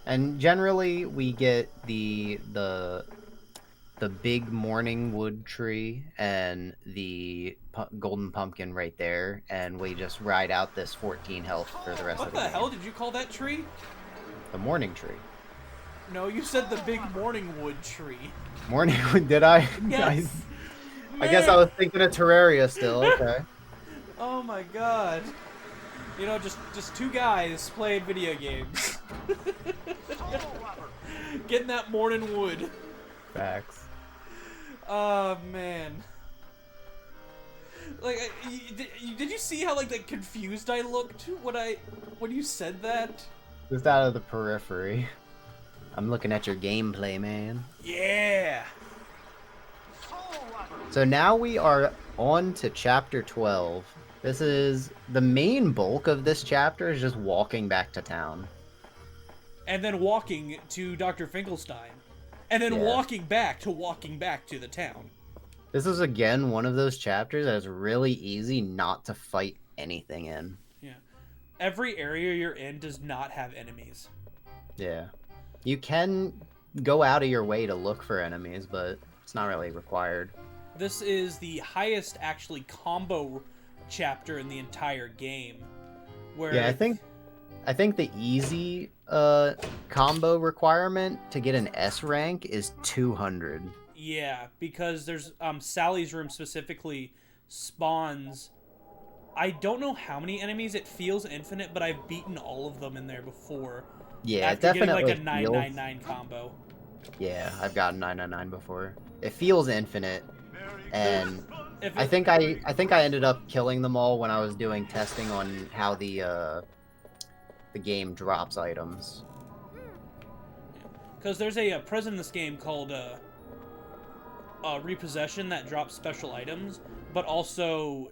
And generally we get the big morning wood tree and the golden pumpkin right there, and we just ride out this 14 health for the rest What of the the game. hell did you call that tree? The morning tree. No, you said the big morning wood tree. Morning did I? Yes. I guess I was thinking of Terraria still. Okay. Oh my god. You know, just 2 guys playing video games. Getting that morning wood. Facts. Oh man. Like, did you see how like confused I looked when you said that? Just out of the periphery. I'm looking at your gameplay, man. Yeah. So now we are on to chapter 12. This is the main bulk of this chapter is just walking back to town. And then walking to Dr. Finkelstein. And then Yeah. walking back to the town. This is again one of those chapters that is really easy not to fight anything in. Yeah. Every area you're in does not have enemies. Yeah. You can go out of your way to look for enemies, but it's not really required. This is the highest actually combo chapter in the entire game. Where Yeah, I think the easy combo requirement to get an S rank is 200. Yeah, because there's Sally's room specifically spawns. I don't know how many enemies. It feels infinite, but I've beaten all of them in there before. Yeah, after getting definitely like a 999 combo. Yeah, I've gotten 999 before. It feels infinite, and If I think I ended up killing them all when I was doing testing on how the game drops items. Because there's a present in this game called Repossession that drops special items, but also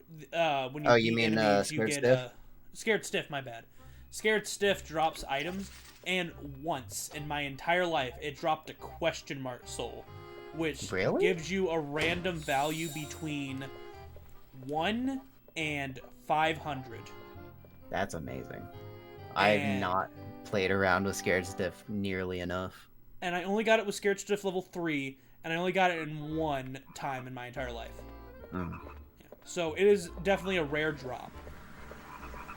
when you you beat mean, enemies, you Scared get Stiff? Scared Stiff. My bad. Scared Stiff drops items, and once in my entire life, it dropped a question mark soul, which Really? gives you a random value between 1 and 500. That's amazing. I have And- not played around with Scared Stiff nearly enough. And I only got it with Scared Stiff level 3, and I only got it in one time in my entire life. Mm. So it is definitely a rare drop.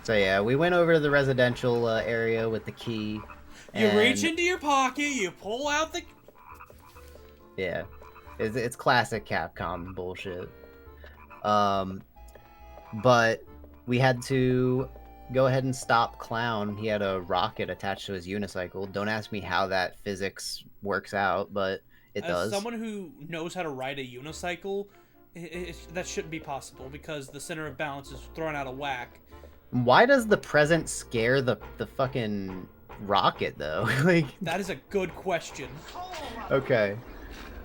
So yeah, we went over to the residential area with the key. You and, reach into your pocket, you pull out the... Yeah, it's classic Capcom bullshit. But we had to go ahead and stop Clown. He had a rocket attached to his unicycle. Don't ask me how that physics works out, but it As does. someone who knows how to ride a unicycle, that shouldn't be possible because the center of balance is thrown out of whack. Why does the present scare the fucking rocket though? Like, That is a good question. okay.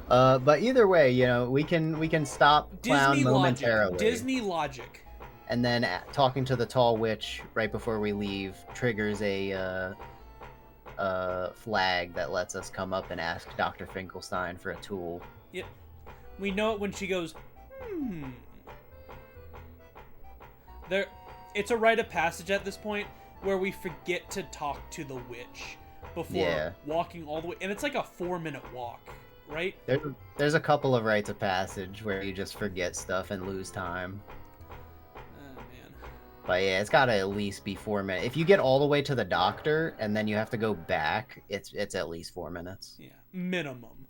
But either way, you know, we can stop Clown momentarily. Disney logic. And then talking to the tall witch right before we leave triggers a flag that lets us come up and ask Dr. Finkelstein for a tool. Yep. We know it when she goes, There, it's a rite of passage at this point where we forget to talk to the witch before walking all the way. And it's like a 4-minute walk, right? There's a couple of rites of passage where you just forget stuff and lose time. Oh, man. But yeah, it's gotta at least be 4 minutes. If you get all the way to the doctor and then you have to go back, it's at least 4 minutes. Yeah, minimum.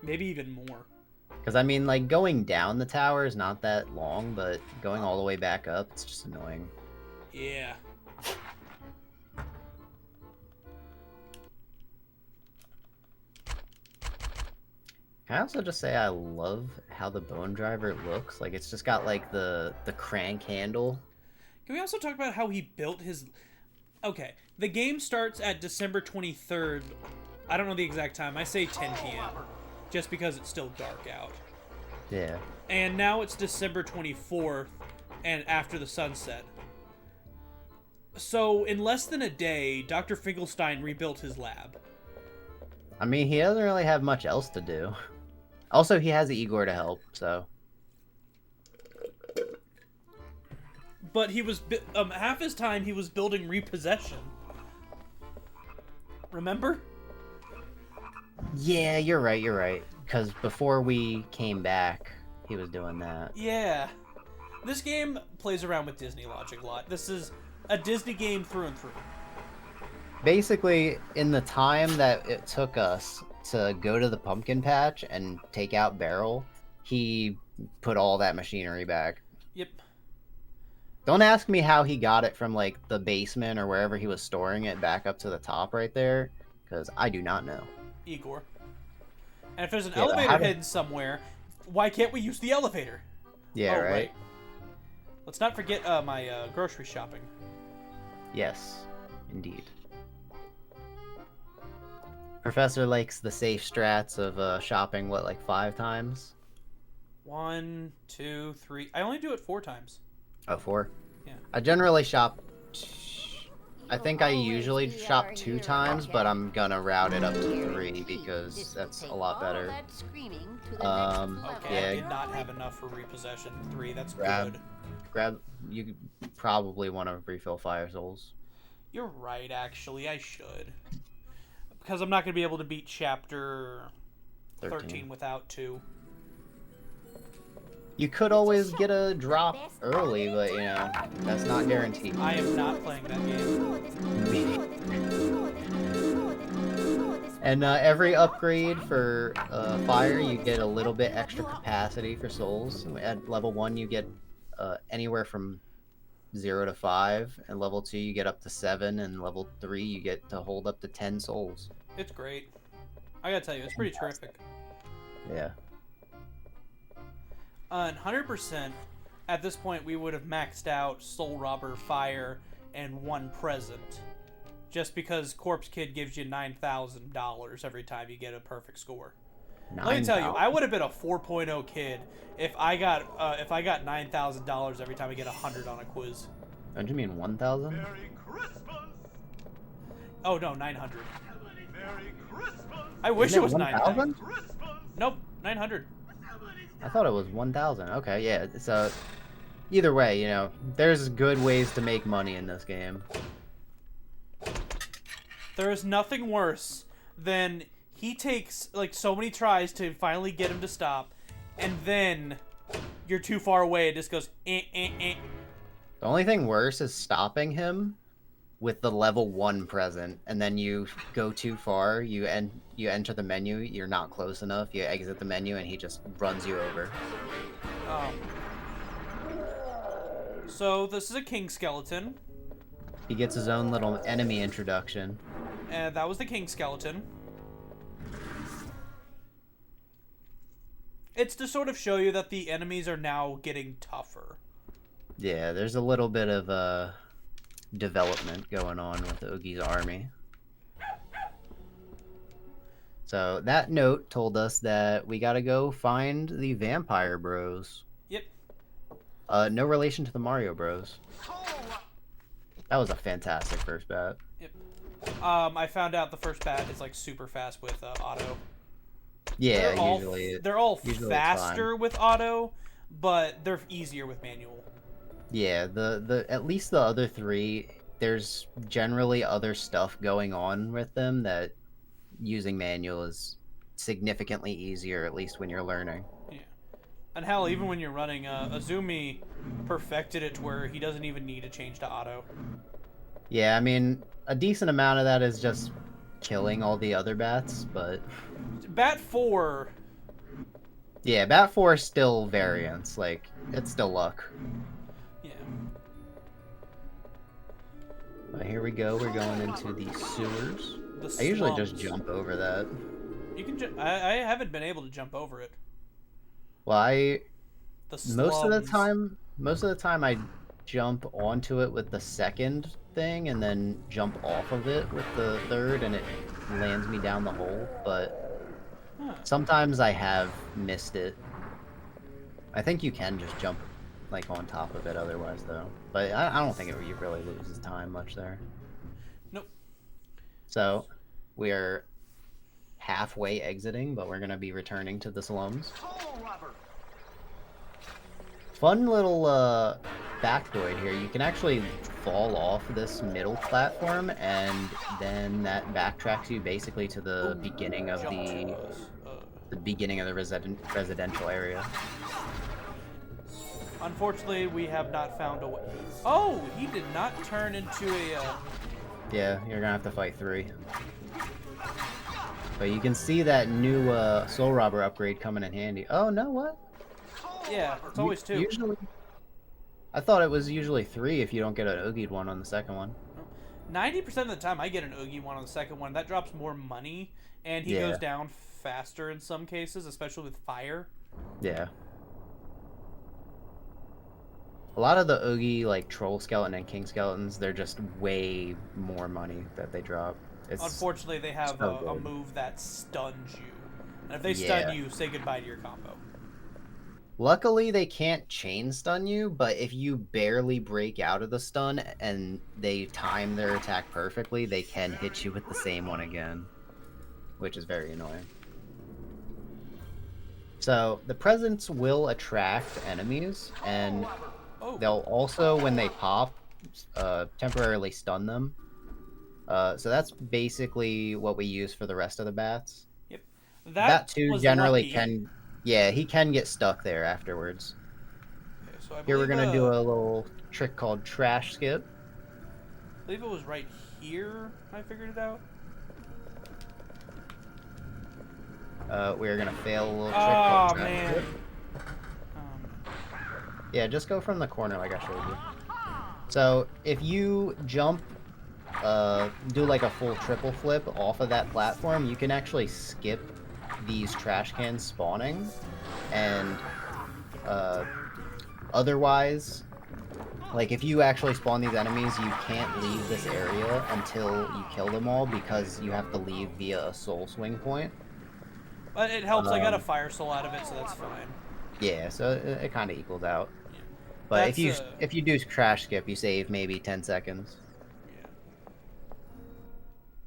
Maybe even more. Because I mean, like, going down the tower is not that long, but going all the way back up, it's just annoying. Yeah. Can I also just say I love how the bone driver looks? Like, it's just got, like, the crank handle. Can we also talk about how he built his... Okay, the game starts at December 23rd. I don't know the exact time. I say 10 p.m. just because it's still dark out. Yeah. And now it's December 24th and after the sunset. So, in less than a day, Dr. Finkelstein rebuilt his lab. I mean, he doesn't really have much else to do. Also, he has Igor to help, so... But he was... half his time, he was building Repossession. Remember? Yeah, you're right. Because before we came back, he was doing that. Yeah. This game plays around with Disney logic a lot. This is a Disney game through and through. Basically, in the time that it took us to go to the pumpkin patch and take out Beryl, he put all that machinery back. Yep. Don't ask me how he got it from, like, the basement or wherever he was storing it back up to the top right there, because I do not know. Igor. And if there's an Yeah, elevator how do- hidden somewhere, why can't we use the elevator? Yeah, Oh, right? Let's not forget my grocery shopping. Yes, indeed. Professor likes the safe strats of shopping, what, like 5 times? 1, 2, 3. I only do it 4 times. Oh, 4? Yeah. I generally shop... I You'll think I always usually be shop our 2 hero, times, Jack. but I'm gonna route it up to 3 Guaranteed because this that's will a take lot all better. that screaming to the next level. Okay, I Yeah. did not have enough for repossession 3. That's Grab, good. grab. You probably want to refill fire souls. You're right, actually. I should. Because I'm not going to be able to beat chapter 13 without 2. You could always get a drop early, but you know that's not guaranteed. I am not playing that game. And every upgrade for fire, you get a little bit extra capacity for souls. At level 1, you get anywhere from 0 to 5, and level 2, you get up to 7, and level 3, you get to hold up to 10 souls. It's great. I gotta tell you, it's pretty terrific. Yeah. 100%, at this point, we would have maxed out Soul Robber, Fire, and 1 present. Just because Corpse Kid gives you $9,000 every time you get a perfect score. Let me tell you, I would have been a 4.0 kid if I got $9,000 every time I get 100 on a quiz. Don't you mean 1,000? Merry Christmas! Oh no, 900. Merry Christmas! I wish Isn't it was 9,000. Christmas! Nope, 900. I thought it was 1,000. Okay, yeah. So either way, you know, there's good ways to make money in this game. There is nothing worse than he takes like so many tries to finally get him to stop, and then you're too far away. It just goes eh, eh, eh. The only thing worse is stopping him with the level 1 present, and then you go too far, you enter the menu, you're not close enough, you exit the menu, and he just runs you over. So this is a king skeleton, He gets his own little enemy introduction. and that was the king skeleton. It's to sort of show you that the enemies are now getting tougher. Yeah, there's a little bit of development going on with the Oogies army. So that note told us that we gotta go find the Vampire Bros. Yep. No relation to the Mario Bros. That was a fantastic first bat. Yep. I found out the first bat is like super fast with auto. Yeah, They're all usually it's faster with auto, but they're easier with manual. Yeah, the at least the other 3, there's generally other stuff going on with them that using manual is significantly easier, at least when you're learning. Yeah. And hell, even when you're running, Azumi perfected it to where he doesn't even need to change to auto. Yeah, I mean, a decent amount of that is just killing all the other bats, but... Bat 4... Yeah, bat 4 is still variance, like, it's still luck. Yeah. But here we go, we're going into the sewers. The I usually just slums. jump over that. You can I haven't been able to jump over it. Well, The most of the slums. time I jump onto it with the second thing and then jump off of it with the third and it lands me down the hole, but Huh. sometimes I have missed it. I think you can just jump like on top of it otherwise though, but I don't think it really loses time much there. Nope. So we are halfway exiting, but we're gonna be returning to the slums. Fun little factoid here, you can actually fall off this middle platform and then that backtracks you basically to the beginning of Jump the too close. beginning of the residential area. Unfortunately, we have not found a way. Oh, he did not turn into a... Yeah, you're gonna have to fight 3. But you can see that new Soul Robber upgrade coming in handy. Oh, no, what? Yeah, it's always 2. Usually, I thought it was usually 3 if you don't get an Oogied one on the second one. 90% of the time I get an Oogie one on the second one. That drops more money, and he Yeah. goes down faster in some cases, especially with fire. Yeah. A lot of the Oogie, like Troll Skeleton and King Skeletons, they're just way more money that they drop. It's, Unfortunately, they have so a good. move that stuns you. And if they Yeah. stun you, say goodbye to your combo. Luckily, they can't chain stun you, but if you barely break out of the stun and they time their attack perfectly, they can hit you with the same one again, which is very annoying. So the presents will attract enemies, and Oh, they'll also, when they pop, temporarily stun them. So that's basically what we use for the rest of the bats. yep. Bat That 2 was generally lucky. can, yeah, he can get stuck there afterwards. Okay, so I Here we're believe, gonna do a little trick called trash skip. I believe it was right here I figured it out. We're gonna fail a little trick Oh, called trash man. skip. Yeah, just go from the corner like I showed you. So if you jump, do like a full triple flip off of that platform, you can actually skip these trash cans spawning, and otherwise, like if you actually spawn these enemies, you can't leave this area until you kill them all because you have to leave via a soul swing point. But it helps. I got a fire soul out of it, so that's fine. Yeah, so it kind of equals out. Yeah. But That's, if you do trash skip, you save maybe 10 seconds. Yeah.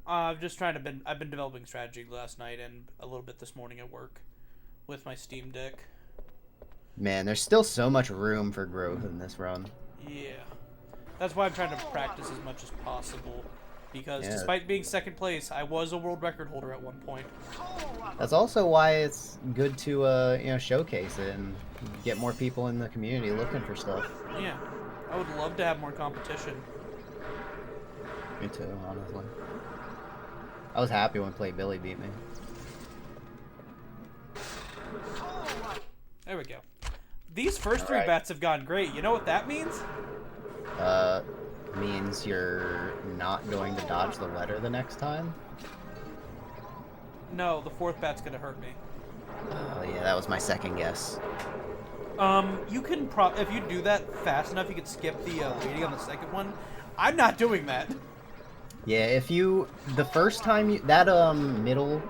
I've been developing strategy last night and a little bit this morning at work with my Steam Deck. Man, there's still so much room for growth in this run. Yeah. That's why I'm trying to practice as much as possible. Because Yeah. despite being second place, I was a world record holder at one point. That's also why it's good to showcase it and get more people in the community looking for stuff. Yeah. I would love to have more competition. Me too, honestly. I was happy when Play Billy beat me. There we go. These first three Alright. bats have gone great. You know what that means? Means you're not going to dodge the letter the next time. No, the fourth bat's gonna hurt me. Oh yeah, that was my second guess. You can if you do that fast enough, you can skip the waiting on the second one. I'm not doing that. Yeah, the first time that middle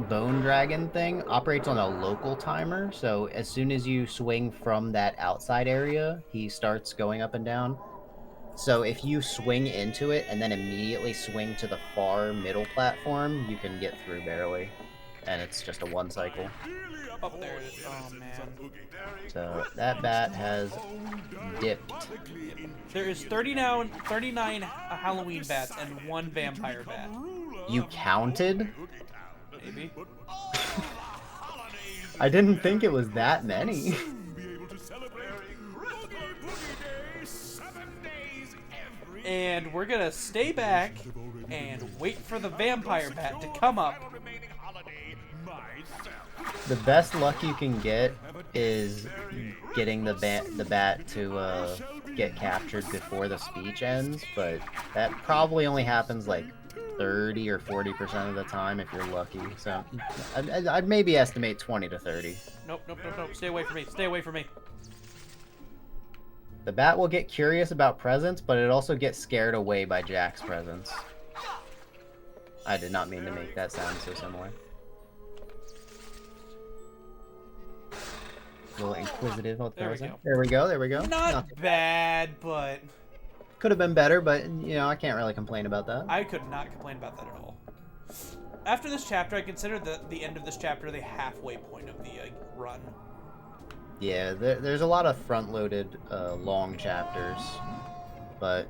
bone dragon thing operates on a local timer, so as soon as you swing from that outside area, he starts going up and down. So if you swing into it and then immediately swing to the far middle platform, you can get through barely, and it's just a one cycle. Oh, there it is. Oh, man. So that bat has dipped. There is 39 Halloween bats and one vampire bat. You counted? Maybe. I didn't think it was that many. And we're gonna stay back and wait for the vampire bat to come up. The best luck you can get is getting the bat to get captured before the speech ends, but that probably only happens like 30 or 40% of the time if you're lucky. So I'd maybe estimate 20 to 30. Nope. Stay away from me. Stay away from me. The bat will get curious about presents, but it also gets scared away by Jack's presence. I did not mean to make that sound so similar. A little inquisitive on the There we present. go. There we go. Not bad, but Could have been better, but I can't really complain about that. I could not complain about that at all. After this chapter, I consider the end of this chapter the halfway point of the run. Yeah, there's a lot of front-loaded, long chapters, but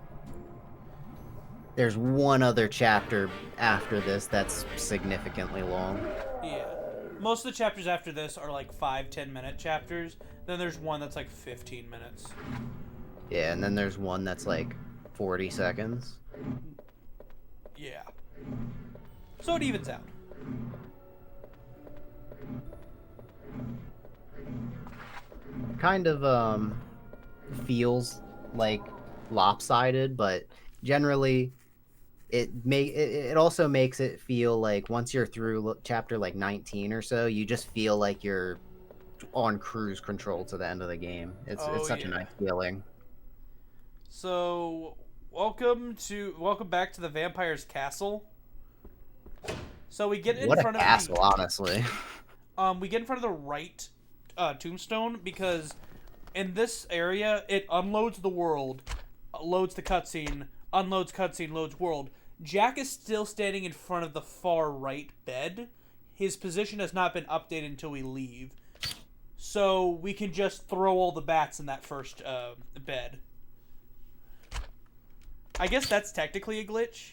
there's one other chapter after this that's significantly long. Yeah. Most of the chapters after this are like 5-10 minute chapters. Then there's one that's like 15 minutes. Yeah, and then there's one that's like 40 seconds. Yeah. So it evens out. Kind of feels like lopsided, but generally it also makes it feel like once you're through chapter like 19 or so, you just feel like you're on cruise control to the end of the game. It's such a nice feeling. So welcome back to the vampire's castle. So we get in What front a castle, honestly. we get in front of the right Tombstone because in this area it unloads the world, loads the cutscene, unloads cutscene, loads world. Jack is still standing in front of the far right bed. His position has not been updated until we leave. So we can just throw all the bats in that first bed. I guess that's technically a glitch.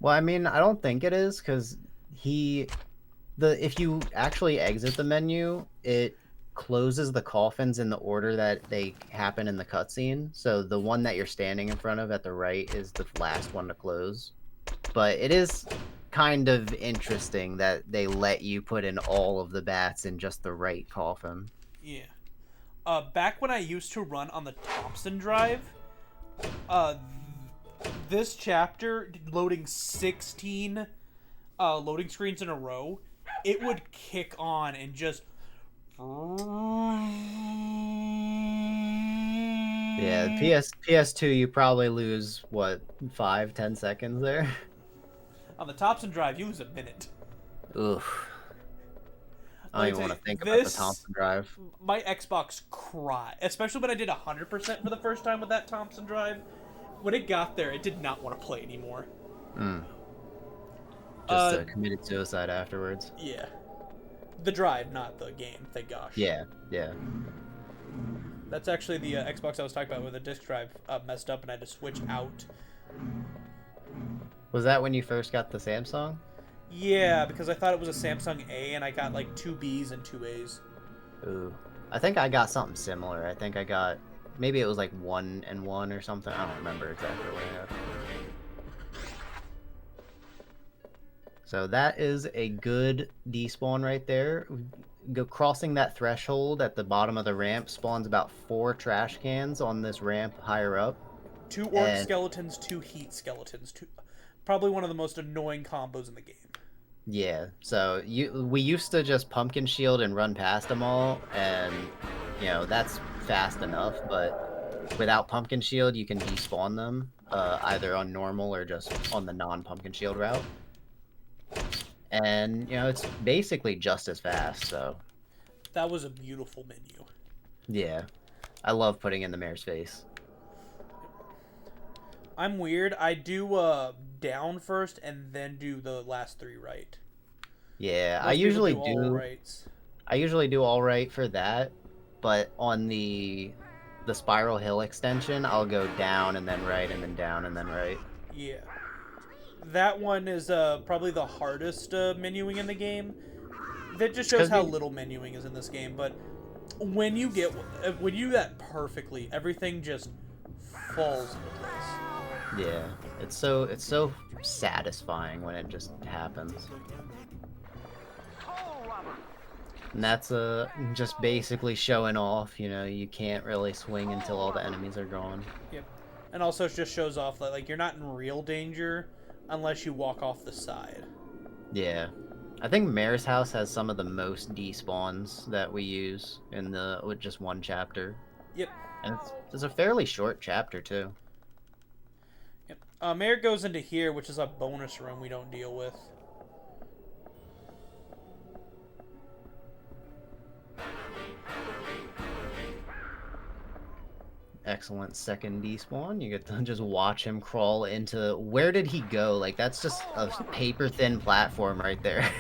Well, I mean, I don't think it is because if you actually exit the menu, it closes the coffins in the order that they happen in the cutscene. So the one that you're standing in front of at the right is the last one to close. But it is kind of interesting that they let you put in all of the bats in just the right coffin. Yeah. Back when I used to run on the Thompson drive, this chapter loading 16 loading screens in a row, it would kick on and just Yeah, PS2 you probably lose what 5-10 seconds there. on the Thompson drive you lose a minute. Oof. I Let don't me even tell want to think you, about the Thompson drive. My Xbox cried, especially when I did 100% for the first time with that Thompson drive. When it got there, it did not want to play anymore. Just committed suicide afterwards. Yeah. The drive, not the game, thank gosh. Yeah. That's actually the Xbox I was talking about where the disc drive messed up and I had to switch out. Was that when you first got the Samsung? Yeah, because I thought it was a Samsung A and I got like 2 Bs and 2 As. Ooh. I think I got something similar. I think I got... Maybe it was like 1 and 1 or something. I don't remember exactly what I got. So that is a good despawn right there. Crossing that threshold at the bottom of the ramp spawns about 4 trash cans on this ramp higher up. 2 orc skeletons, 2 heat skeletons. Probably one of the most annoying combos in the game. Yeah, so we used to just pumpkin shield and run past them all, and that's fast enough. But without pumpkin shield, you can despawn them either on normal or just on the non-pumpkin shield route. And it's basically just as fast. So that was a beautiful menu. Yeah, I love putting in the mayor's face. I'm weird. I do down first and then do the last 3 right. Yeah, Most I usually do all rights. I usually do all right for that, but on the Spiral Hill extension, I'll go down and then right and then down and then right. Yeah. That one is probably the hardest menuing in the game. That just shows how little menuing is in this game, but when you do that perfectly, everything just falls into place. Yeah, it's so satisfying when it just happens. And that's just basically showing off, you can't really swing until all the enemies are gone. Yep. And also it just shows off that you're not in real danger unless you walk off the side. Yeah. I think Mayor's House has some of the most despawns that we use with just one chapter. Yep. And it's a fairly short chapter too. Yep. Mayor goes into here, which is a bonus room we don't deal with. Excellent second despawn. You get to just watch him crawl into... Where did he go? That's just a paper-thin platform right there.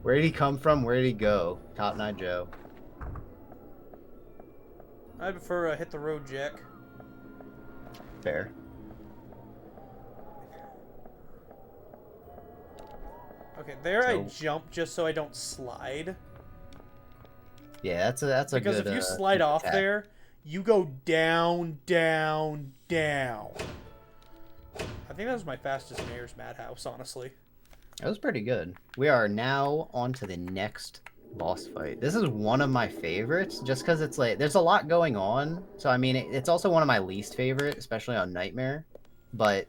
Where did he come from? Where did he go? Top Knot Joe. I prefer hit the road, Jack. Fair. Okay, there I jump just so I don't slide. Yeah, that's a because good... Because if you slide off there, you go down, down, down. I think that was my fastest Mayor's Madhouse, honestly. That was pretty good. We are now on to the next boss fight. This is one of my favorites, just because it's there's a lot going on. So, I mean, it's also one of my least favorite, especially on Nightmare. But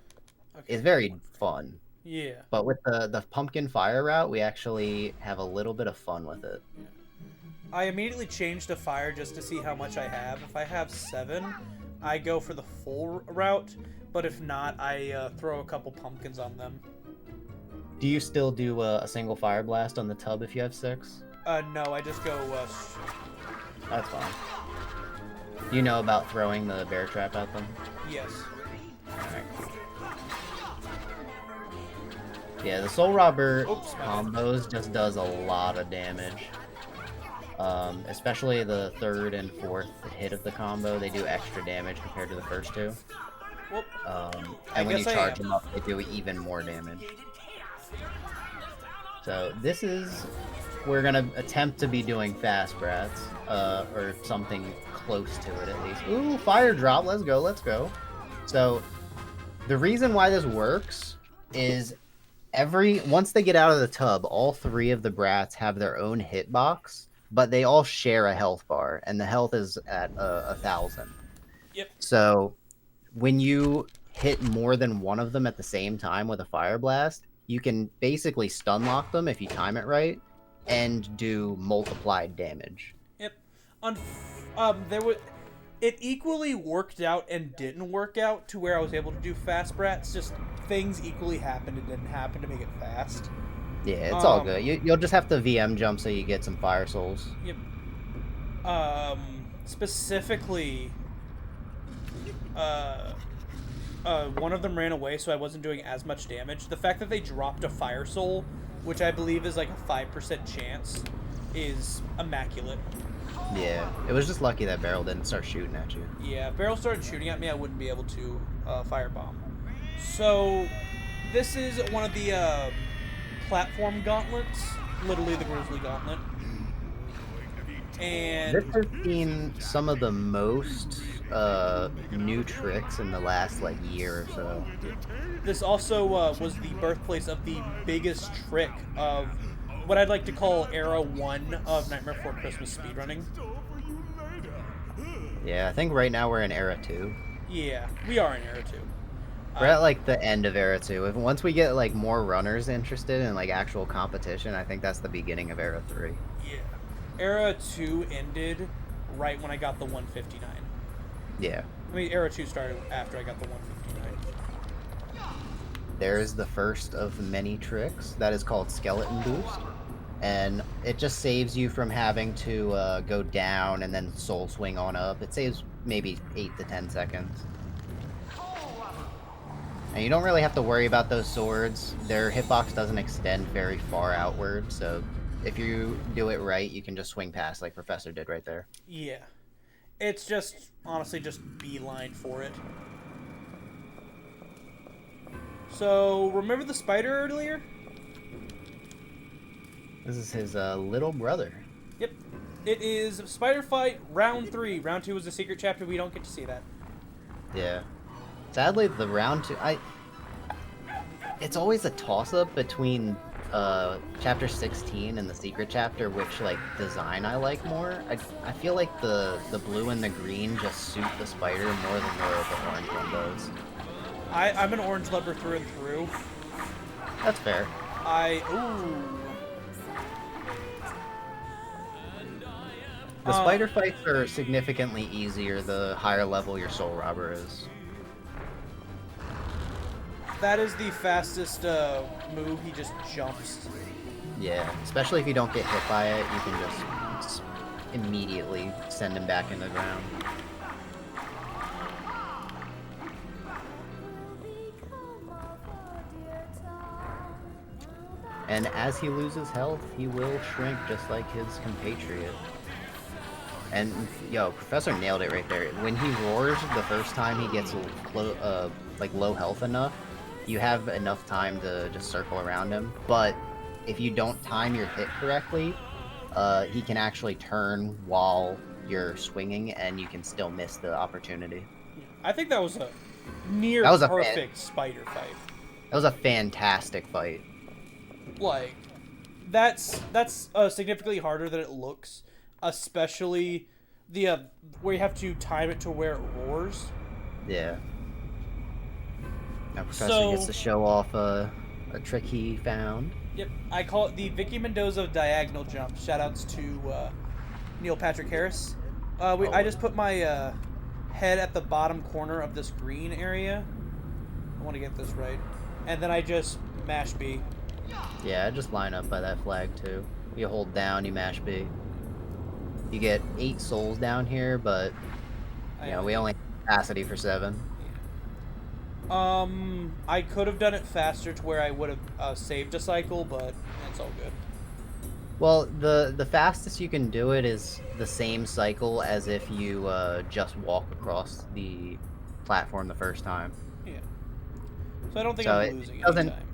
it's very fun. Yeah. But with the pumpkin fire route, we actually have a little bit of fun with it. Yeah. I immediately changed to fire just to see how much I have. If I have 7, I go for the full route. But if not, I throw a couple pumpkins on them. Do you still do a single fire blast on the tub if you have 6? No, I just go, That's fine. Do you know about throwing the bear trap at them? yes. Alright. Yeah, the Soul Robber Oops, my bad. combos just does a lot of damage. Especially the third and fourth hit of the combo, they do extra damage compared to the first two. Whoop. And when you guess I charge am. them up, they do even more damage. So this is... We're gonna attempt to be doing fast brats, or something close to it at least. Ooh, fire drop, let's go, let's go. So, the reason why this works is once they get out of the tub, all three of the brats have their own hitbox, but they all share a health bar, and the health is at 1,000. Yep. So, when you hit more than one of them at the same time with a fire blast, you can basically stun lock them if you time it right, and do multiplied damage. Yep. It equally worked out and didn't work out to where I was able to do fast brats. Just things equally happened and didn't happen to make it fast. Yeah, it's all good. You'll just have to VM jump so you get some fire souls. Yep. Specifically, one of them ran away, so I wasn't doing as much damage. The fact that they dropped a fire soul, which I believe is like a 5% chance, is immaculate. Yeah, it was just lucky that barrel didn't start shooting at you. Yeah, if Barrel started shooting at me, I wouldn't be able to firebomb. So, this is one of the platform gauntlets, literally the Grizzly Gauntlet. And This has seen some of the most new tricks in the last like year or so. this also was the birthplace of the biggest trick of what I'd like to call Era 1 of Nightmare Before Christmas speedrunning. Yeah, I think right now we're in Era 2. Yeah, we are in Era 2. We're at like the end of Era 2. Once we get like more runners interested in like actual competition, I think that's the beginning of Era 3. Yeah. Era 2 ended right when I got the 159. Yeah. I mean, Era 2 started after I got the 159. There's the first of many tricks that is called Skeleton Boost. And it just saves you from having to go down and then soul swing on up. It saves maybe 8 to 10 seconds. And you don't really have to worry about those swords. Their hitbox doesn't extend very far outward, so if you do it right, you can just swing past like Professor did right there. Yeah. It's just, honestly, just beeline for it. So, remember the spider earlier? This is his little brother. Yep. It is Spider Fight Round 3. Round 2 is a secret chapter. We don't get to see that. Yeah. Sadly, the round 2... It's always a toss-up between chapter 16 and the secret chapter, which like design I like more. I feel like the blue and the green just suit the spider more than the orange one does. I'm an orange lover through and through. That's fair. Ooh. The spider fights are significantly easier the higher level your soul robber is. That is the fastest move. He just jumps. Yeah, especially if you don't get hit by it, you can just immediately send him back in the ground. And as he loses health, he will shrink just like his compatriot. And, yo, Professor nailed it right there. When he roars the first time he gets low health enough, you have enough time to just circle around him. But if you don't time your hit correctly, he can actually turn while you're swinging, and you can still miss the opportunity. I think that was a near perfect spider fight. That was a fantastic fight. Like, that's significantly harder than it looks, especially the where you have to time it to where it roars. Yeah. Now Professor gets to show off a trick he found. Yep, I call it the Vicky Mendoza diagonal jump. Shoutouts to Neil Patrick Harris. I just put my head at the bottom corner of this green area. I want to get this right, and then I just mash B. Yeah, just line up by that flag too. You hold down, you mash B. You get 8 souls down here, but you know, we only have capacity for 7. I could have done it faster to where I would have saved a cycle, but it's all good. Well, the fastest you can do it is the same cycle as if you just walk across the platform the first time. Yeah. So I don't think So I'm it losing any doesn't time.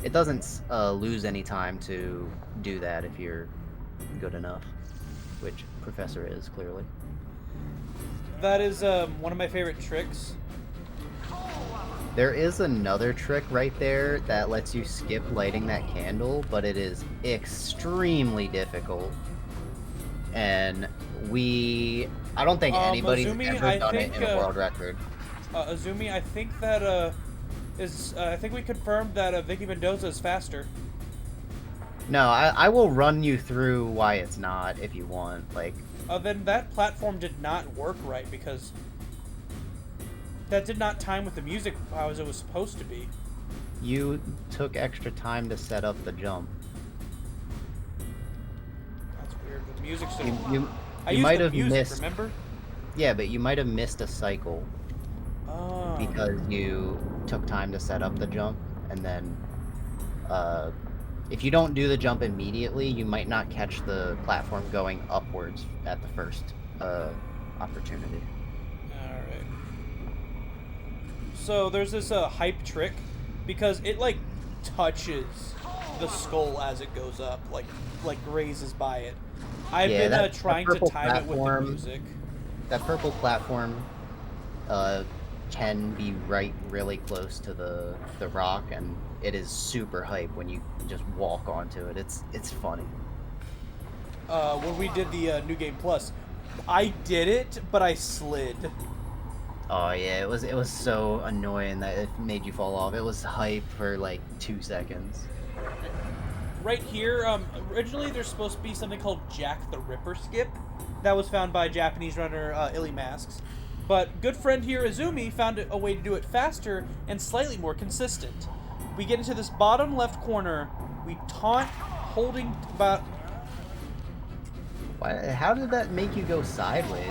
it doesn't lose any time to do that if you're good enough, which Professor is clearly. That is one of my favorite tricks. There is another trick right there that lets you skip lighting that candle, but it is extremely difficult. And I don't think anybody's Azumi, ever I done think, it in a world record. Azumi, I think that I think we confirmed that Vicky Mendoza is faster. No, I will run you through why it's not if you want. Like, Then that platform did not work right because that did not time with the music as it was supposed to be. you took extra time to set up the jump. That's weird. The music should. You might have music, missed. remember? Yeah, but you might have missed a cycle Oh. because you took time to set up the jump, and then if you don't do the jump immediately, you might not catch the platform going upwards at the first opportunity. Alright. So there's this hype trick because it like touches the skull as it goes up, like grazes by it. I've Yeah, been trying to purple time it with the platform- music. That purple platform can be really close to the rock, and it is super hype when you just walk onto it. It's funny. When we did the New Game Plus, I did it, but I slid. Oh yeah, it was so annoying that it made you fall off. It was hype for like 2 seconds. Right here, originally there's supposed to be something called Jack the Ripper skip. That was found by Japanese runner Illy Masks. But good friend here, Izumi, found a way to do it faster and slightly more consistent. We get into this bottom left corner, we taunt, holding about... How did that make you go sideways?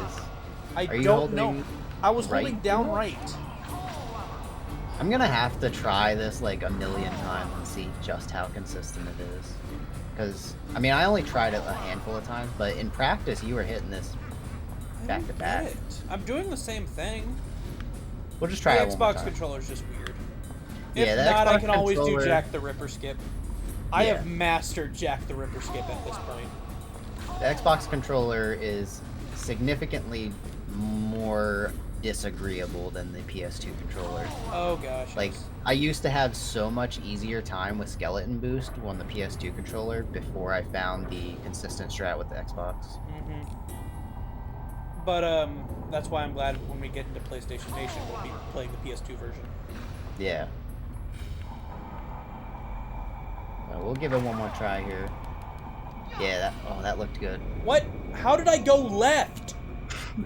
I Are you don't know. holding I was right holding down still? right. I'm gonna have to try this like a million times and see just how consistent it is. Because, I mean, I only tried it a handful of times, but in practice, you were hitting this back to back. Get it. I'm doing the same thing. We'll just try The it one more Xbox time. controller's just weird. Yeah, If the not, I Xbox can always do controller- Jack the Ripper skip. I Yeah. have mastered Jack the Ripper skip at this point. The Xbox controller is significantly more disagreeable than the PS2 controller. Oh gosh. Like, yes. I used to have so much easier time with skeleton boost on the PS2 controller before I found the consistent strat with the Xbox. But that's why I'm glad when we get into PlayStation Nation, we'll be playing the PS2 version. Yeah. We'll give it one more try here. Yeah, that looked good. What? How did I go left?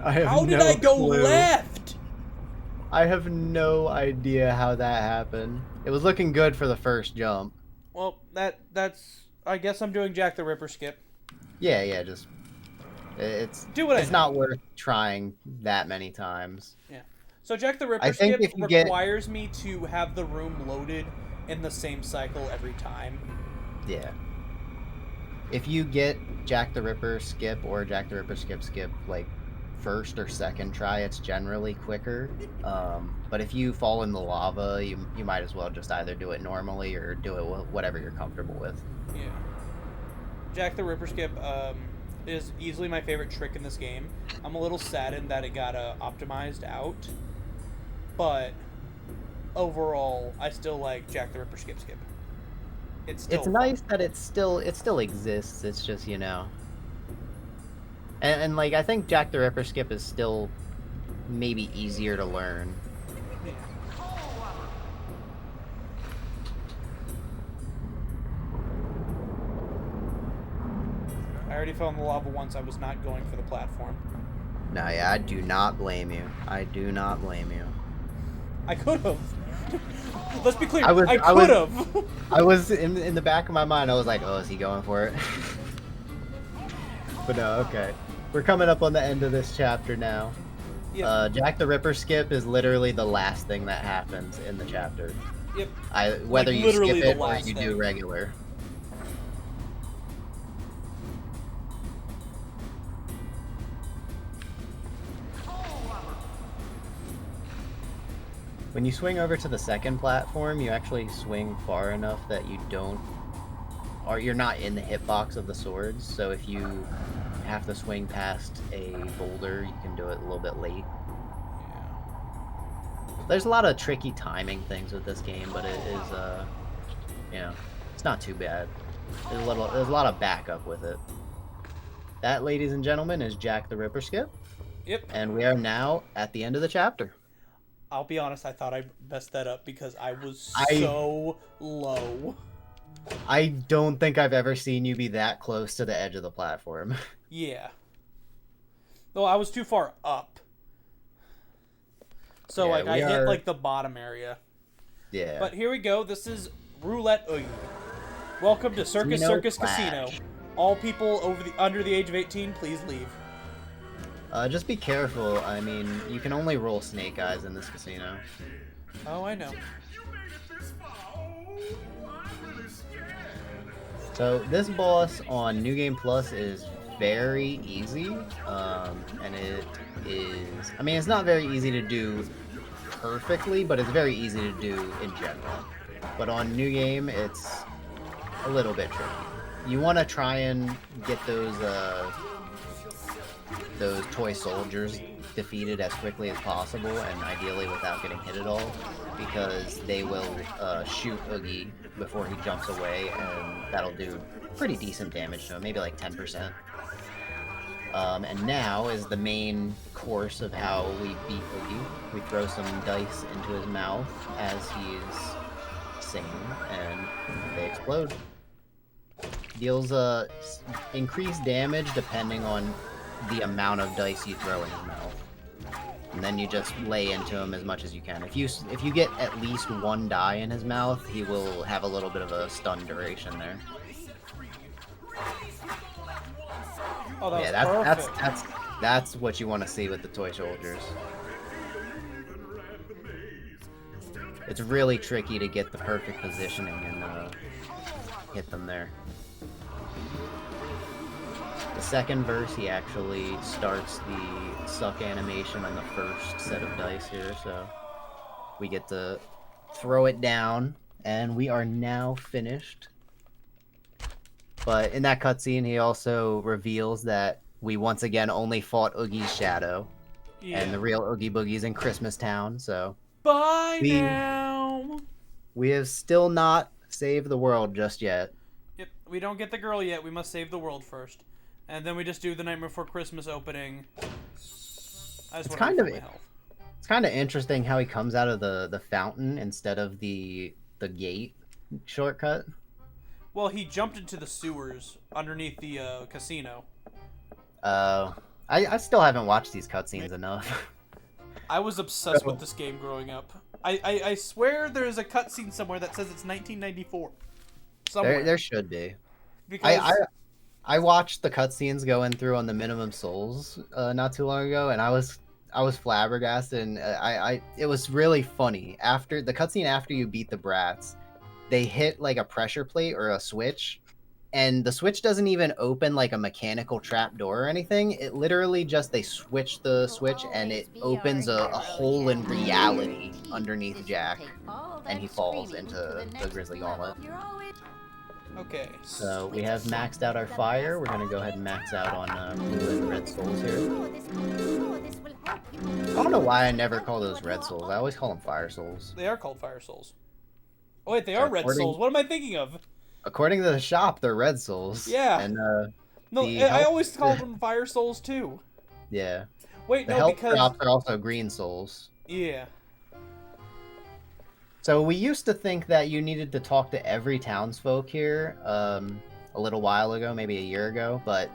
I have How did I go left? I have no idea how that happened. It was looking good for the first jump. Well, that's. I guess I'm doing Jack the Ripper skip. Yeah, just it's Do what I it's know. not worth trying that many times. Yeah. So Jack the Ripper I think skip if you get- requires me to have the room loaded in the same cycle every time. Yeah. If you get Jack the Ripper skip or Jack the Ripper skip like first or second try, it's generally quicker. But if you fall in the lava, you might as well just either do it normally or do it whatever you're comfortable with. Yeah. Jack the Ripper skip is easily my favorite trick in this game. I'm a little saddened that it got optimized out, but overall, I still like Jack the Ripper skip. It's still It's nice that it still exists. It's just, you know. And like, I think Jack the Ripper skip is still maybe easier to learn. Yeah. I already fell in the lava once. I was not going for the platform. No, yeah, I do not blame you. I do not blame you. I could have. Let's be clear. I was- I I was- could have. I was in the back of my mind. I was like, "Oh, is he going for it?" But no, okay. We're coming up on the end of this chapter now. Yep. Jack the Ripper skip is literally the last thing that happens in the chapter. Yep. Whether Like, you literally skip the it or last you thing. do regular. When you swing over to the second platform, you actually swing far enough that you don't, or you're not in the hitbox of the swords. So if you have to swing past a boulder, you can do it a little bit late. There's a lot of tricky timing things with this game, but it is, you know, it's not too bad. There's a lot of backup with it. That, ladies and gentlemen, is Jack the Ripper skip, Yep. and we are now at the end of the chapter. I'll be honest, I thought I messed that up because I was I- so low. I don't think I've ever seen you be that close to the edge of the platform. Yeah. No, I was too far up. So, Yeah, like, I we hit, are- like, the bottom area. Yeah. But here we go. This is Roulette Oogie. Welcome to Circus Casino Circus Clash. Casino. All people under the age of 18, please leave. Just be careful. I mean, you can only roll snake eyes in this casino. Oh, I know. You made it this far. Oh, I'm really scared. So this boss on New Game Plus is very easy, and it is. I mean, it's not very easy to do perfectly, but it's very easy to do in general. But on New Game, it's a little bit tricky. You want to try and get those toy soldiers defeated as quickly as possible, and ideally without getting hit at all, because they will shoot Oogie before he jumps away, and that'll do pretty decent damage to him, maybe like 10%. And now is the main course of how we beat Oogie. We throw some dice into his mouth as he is singing, and they explode. Deals increased damage depending on the amount of dice you throw in his mouth, and then you just lay into him as much as you can. If you get at least one die in his mouth, he will have a little bit of a stun duration there. Oh, that Yeah, was perfect. that's what you want to see with the toy soldiers. It's really tricky to get the perfect positioning and hit them there. The second verse, he actually starts the suck animation on the first set of dice here, so we get to throw it down, and we are now finished. But in that cutscene, he also reveals that we once again only fought Oogie's shadow, Yeah. and the real Oogie Boogie's in Christmas Town, so Bye we- now. we have still not saved the world just yet. Yep, we don't get the girl yet. We must save the world first. And then we just do the Nightmare Before Christmas opening. I just want kind to of- my health. It's kind of interesting how he comes out of the fountain instead of the gate shortcut. Well, he jumped into the sewers underneath the casino. I still haven't watched these cutscenes enough. I was obsessed with this game growing up. I swear there's a cutscene somewhere that says it's 1994. Somewhere. There should be. Because I watched the cutscenes going through on the Minimum Souls not too long ago, and I was flabbergasted, and it was really funny. After the cutscene, after you beat the brats, they hit like a pressure plate or a switch, and the switch doesn't even open like a mechanical trap door or anything. It literally just, they switch the switch and it opens a hole in reality underneath Jack, and he falls into the Grizzly Gauntlet. okay. So we have maxed out our fire. We're gonna go ahead and max out on blue and red souls here. I don't know why I never call those red souls. I always call them fire souls. They are called fire souls. Oh wait, they are red According- souls. What am I thinking of? According to the shop, they're red souls. Yeah. And No, the I health- always called them fire souls too. yeah, Wait, the no, health because drops are also green souls. yeah. So we used to think that you needed to talk to every townsfolk here a little while ago, maybe a year ago, but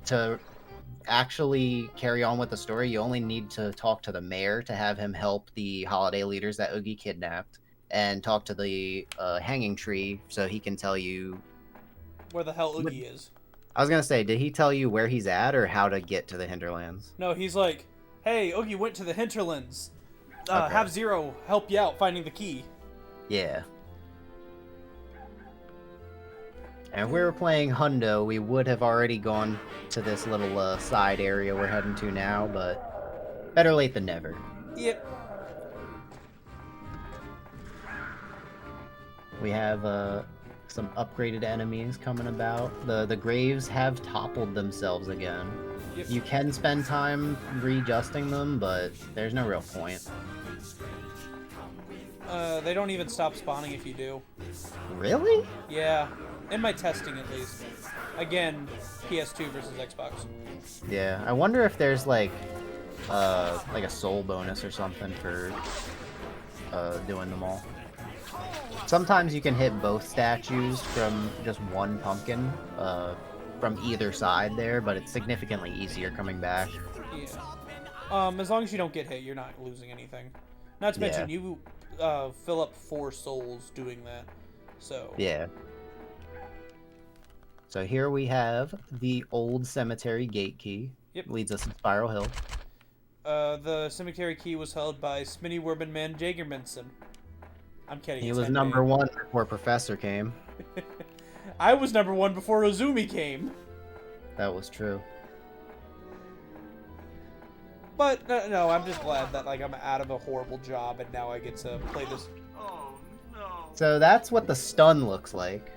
to actually carry on with the story, you only need to talk to the mayor to have him help the holiday leaders that Oogie kidnapped, and talk to the hanging tree so he can tell you Where the hell Oogie is? I was gonna say, did he tell you where he's at or how to get to the hinterlands? No, he's like, hey, Oogie went to the hinterlands. Okay. Have Zero help you out finding the key. Yeah. And if we were playing Hundo, we would have already gone to this little side area we're heading to now, but better late than never. Yep. We have some upgraded enemies coming about. The graves have toppled themselves again. Yep. You can spend time readjusting them, but there's no real point. They don't even stop spawning if you do. Really? Yeah. In my testing, at least. Again, PS2 versus Xbox. Yeah. I wonder if there's like a soul bonus or something for doing them all. Sometimes you can hit both statues from just one pumpkin from either side there, but it's significantly easier coming back. Yeah. As long as you don't get hit, you're not losing anything. Not to mention, you fill up 4 souls doing that. So. Yeah. So here we have the old cemetery gate key. Yep. Leads us to Spiral Hill. The cemetery key was held by Smitty Werbenman Jagermanson. I'm kidding. He it's was Henry. number 1 before Professor came. I was number 1 before Ozumi came. That was true. But no, I'm just glad that like I'm out of a horrible job and now I get to play this. Oh no. So that's what the stun looks like.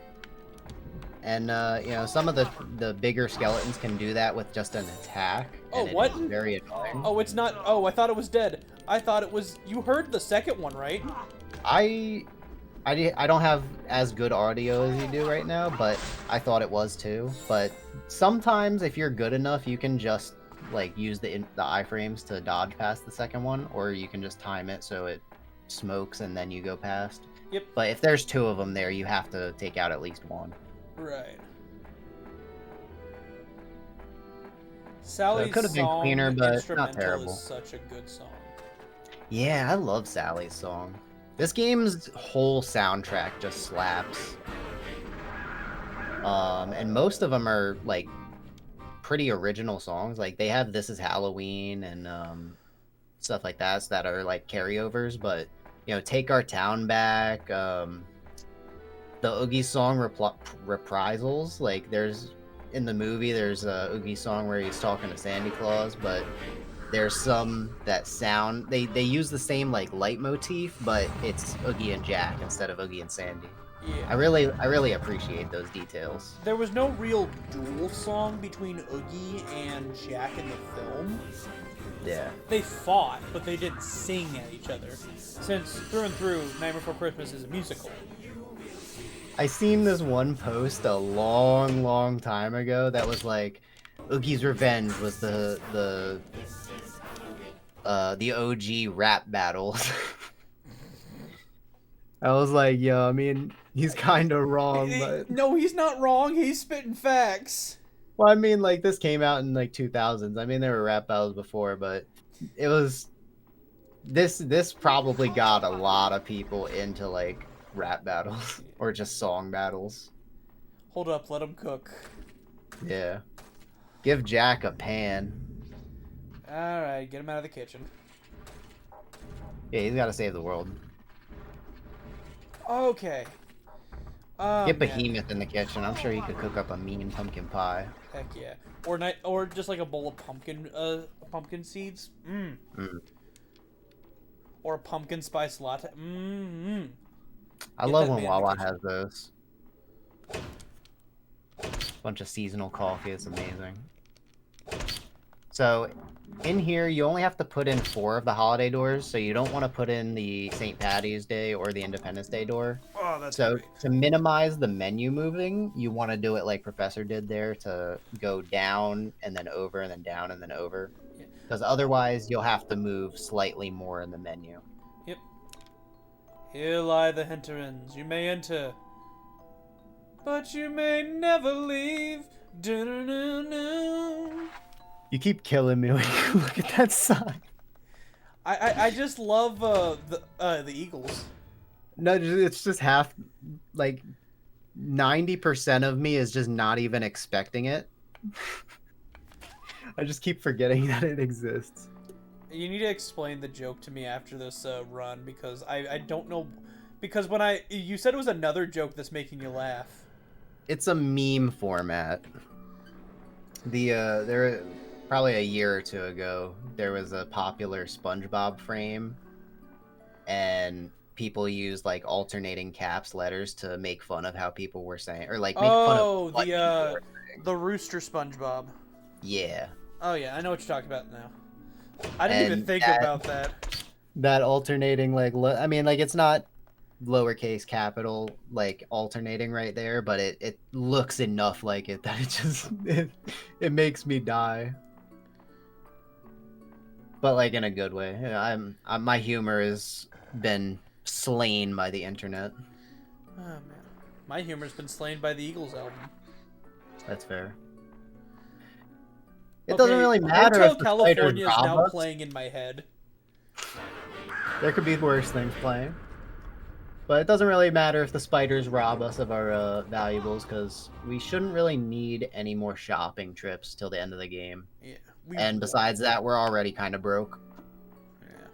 And you know, some of the bigger skeletons can do that with just an attack. Oh, and it what? is very annoying. Oh, it's not. Oh, I thought it was dead. I thought it was. You heard the second one, right? I don't have as good audio as you do right now, but I thought it was too. But sometimes if you're good enough, you can just like use the iframes to dodge past the second one, or you can just time it so it smokes and then you go past. Yep. But if there's 2 of them there, you have to take out at least 1. Right. Sally's could have been song cleaner, but not instrumental terrible. is such a good song. Yeah, I love Sally's song. This game's whole soundtrack just slaps. And most of them are like pretty original songs. Like they have "This Is Halloween" and stuff like that are like carryovers. But you know, "Take Our Town Back," the Oogie song reprisals. Like there's in the movie, there's a Oogie song where he's talking to Sandy Claus, but there's some that sound they use the same like leitmotif, but it's Oogie and Jack instead of Oogie and Sandy. Yeah. I really appreciate those details. There was no real dual song between Oogie and Jack in the film. Yeah. They fought, but they didn't sing at each other. Since through and through, Nightmare Before Christmas is a musical. I seen this one post a long time ago that was like, Oogie's Revenge was the OG rap battles. I was like, yo, I mean, he's kind of wrong, but No, he's not wrong. He's spitting facts. well, I mean, like this came out in like 2000s. I mean, there were rap battles before, but it was this probably got a lot of people into like rap battles or just song battles. Hold up, let him cook. Yeah. Give Jack a pan. Alright, get him out of the kitchen. Yeah, he's got to save the world. Okay. Get Man. Behemoth in the kitchen. I'm sure he could cook up a mean pumpkin pie. Heck yeah. Or just like a bowl of pumpkin seeds. Mmm. Mm. Or a pumpkin spice latte. Mmm. I Get love that when man in the Wawa kitchen. has those. Bunch of seasonal coffee. It's amazing. So, in here, you only have to put in 4 of the holiday doors, so you don't want to put in the St. Patty's Day or the Independence Day door. Oh, that's So, great. to minimize the menu moving, you want to do it like Professor did there, to go down and then over and then down and then over. Yeah. Because otherwise, you'll have to move slightly more in the menu. Yep. Here lie the hinterlands. You may enter, but you may never leave. Do-do-do-do. You keep killing me when you look at that sign. I just love the Eagles. No, it's just half, like, 90% of me is just not even expecting it. I just keep forgetting that it exists. You need to explain the joke to me after this run, because I don't know, because you said it was another joke that's making you laugh. It's a meme format. There probably a year or two ago, there was a popular SpongeBob frame, and people used like alternating caps letters to make fun of how people were saying, or like make fun of Oh, what people were saying. the rooster SpongeBob. Yeah. Oh yeah, I know what you're talking about now. I didn't even And think about that. that alternating like I mean, like, it's not lowercase capital like alternating right there, but it looks enough like it that it just it makes me die. But like in a good way. Yeah, my humor has been slain by the internet. Oh man, my humor's been slain by the Eagles album. That's fair. It Okay, doesn't really matter Hotel if the California spiders is rob now us. playing in my head. There could be worse things playing. But it doesn't really matter if the spiders rob us of our valuables, because we shouldn't really need any more shopping trips till the end of the game. Yeah. And besides that, we're already kind of broke. Yeah.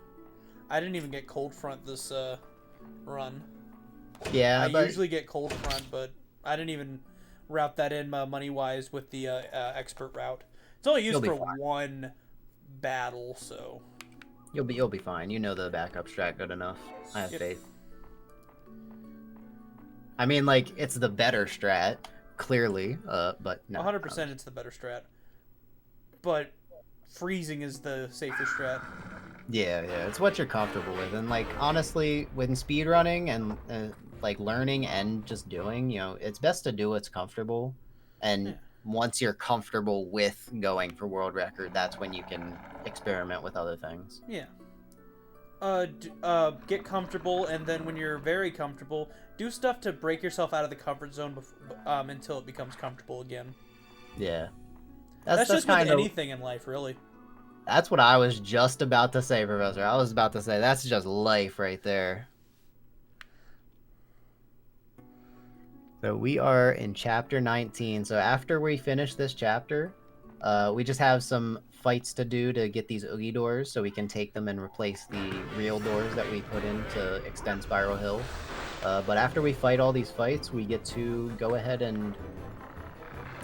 I didn't even get cold front this run. Yeah, I but usually get cold front, but I didn't even route that in money wise with the expert route. It's only used for one battle, so you'll be fine. You know the backup strat good enough. I have faith. I mean, like, it's the better strat, clearly, but no. 100% it's the better strat. But freezing is the safer strat. Yeah, it's what you're comfortable with. And, like, honestly, when speedrunning and, like, learning and just doing, you know, it's best to do what's comfortable. And once you're comfortable with going for world record, that's when you can experiment with other things. Yeah. Get comfortable, and then when you're very comfortable, do stuff to break yourself out of the comfort zone until it becomes comfortable again. Yeah. That's just with anything in life, really. That's what I was just about to say, Professor. I was about to say, that's just life right there. So we are in chapter 19. So after we finish this chapter, we just have some fights to do to get these Oogie doors so we can take them and replace the real doors that we put in to extend Spiral Hill. But after we fight all these fights, we get to go ahead and,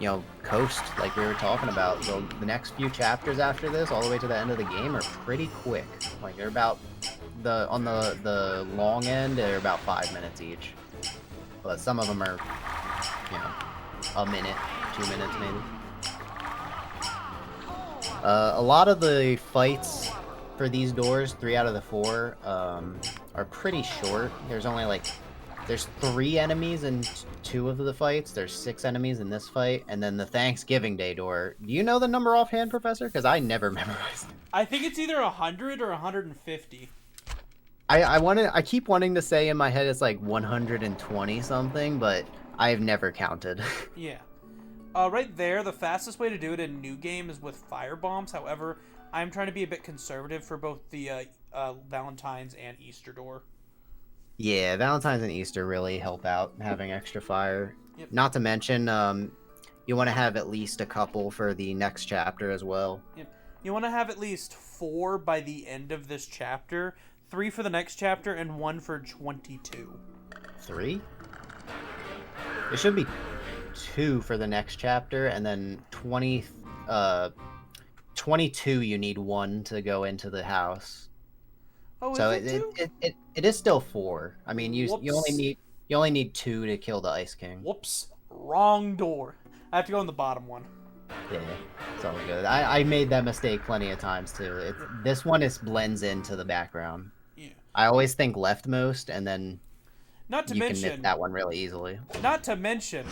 you know, coast like we were talking about. So the next few chapters after this, all the way to the end of the game, are pretty quick. Like, they're about, on the long end, they're about 5 minutes each. But some of them are, you know, a minute, 2 minutes maybe. A lot of the fights for these doors, 3 out of the 4, are pretty short. There's only like, there's 3 enemies in 2 of the fights. There's 6 enemies in this fight, and then the Thanksgiving Day door. Do you know the number offhand, Professor? Because I never memorized it. I think it's either 100 or 150. I keep wanting to say in my head it's like 120 something, but I've never counted. Yeah. Right there, the fastest way to do it in New Game is with fire bombs. However, I'm trying to be a bit conservative for both the Valentine's and Easter door. Yeah, Valentine's and Easter really help out having extra fire. Yep. Not to mention, you want to have at least a couple for the next chapter as well. Yep. You want to have at least 4 by the end of this chapter, 3 for the next chapter, and 1 for 22. 3? It should be 2 for the next chapter, and then 22 you need 1 to go into the house. Oh, so is it 2? It is still 4. I mean, you only need 2 to kill the Ice King. Whoops, wrong door. I have to go in the bottom one. Yeah, it's all good. I made that mistake plenty of times too. This one blends into the background. Yeah. I always think leftmost, and then you can miss that one really easily. Not to mention,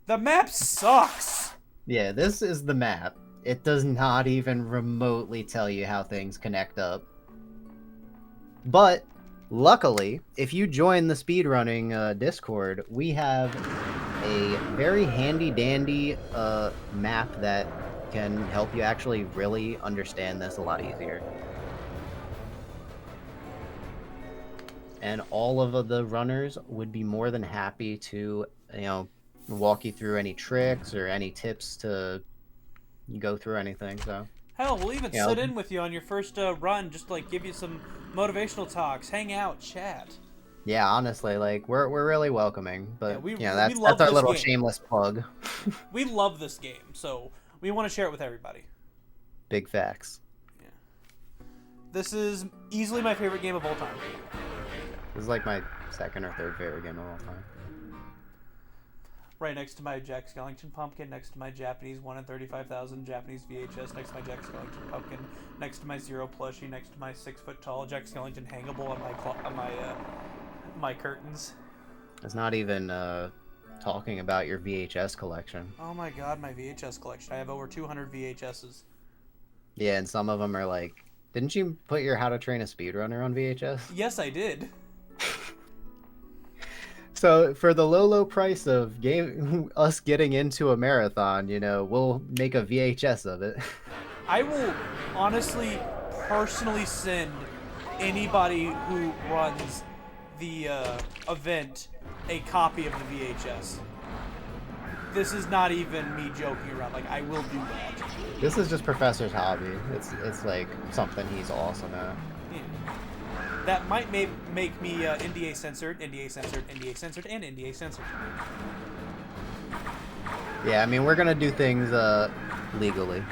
the map sucks. Yeah, this is the map. It does not even remotely tell you how things connect up. But luckily, if you join the speedrunning Discord, we have a very handy-dandy map that can help you actually really understand this a lot easier. and all of the runners would be more than happy to, walk you through any tricks or any tips to go through anything. So, Hell, we'll even you know, sit in with you on your first run, just to, like, give you some motivational talks, hang out, chat. yeah, honestly, like we're really welcoming, Yeah, but we that's love our this little game. shameless plug. We love this game, so we want to share it with everybody. Big facts. Yeah. This is easily my favorite game of all time. This is like my second or third favorite game of all time. Right next to my Jack Skellington pumpkin, next to my Japanese 1 in 35,000 Japanese VHS, next to my Jack Skellington pumpkin, next to my Zero plushie, next to my 6 foot tall Jack Skellington hangable on my curtains. It's not even talking about your VHS collection. Oh my god, my VHS collection. I have over 200 VHSs. Yeah, and some of them are like, didn't you put your How to Train a Speedrunner on VHS? Yes, I did. So for the low price of us getting into a marathon, we'll make a VHS of it. I will honestly, personally send anybody who runs the event a copy of the VHS. This is not even me joking around. Like, I will do that. This is just Professor's hobby. It's like something he's awesome at. Yeah. That might make me NDA censored, NDA censored, NDA censored, and NDA censored. Yeah, I mean, we're gonna do things legally.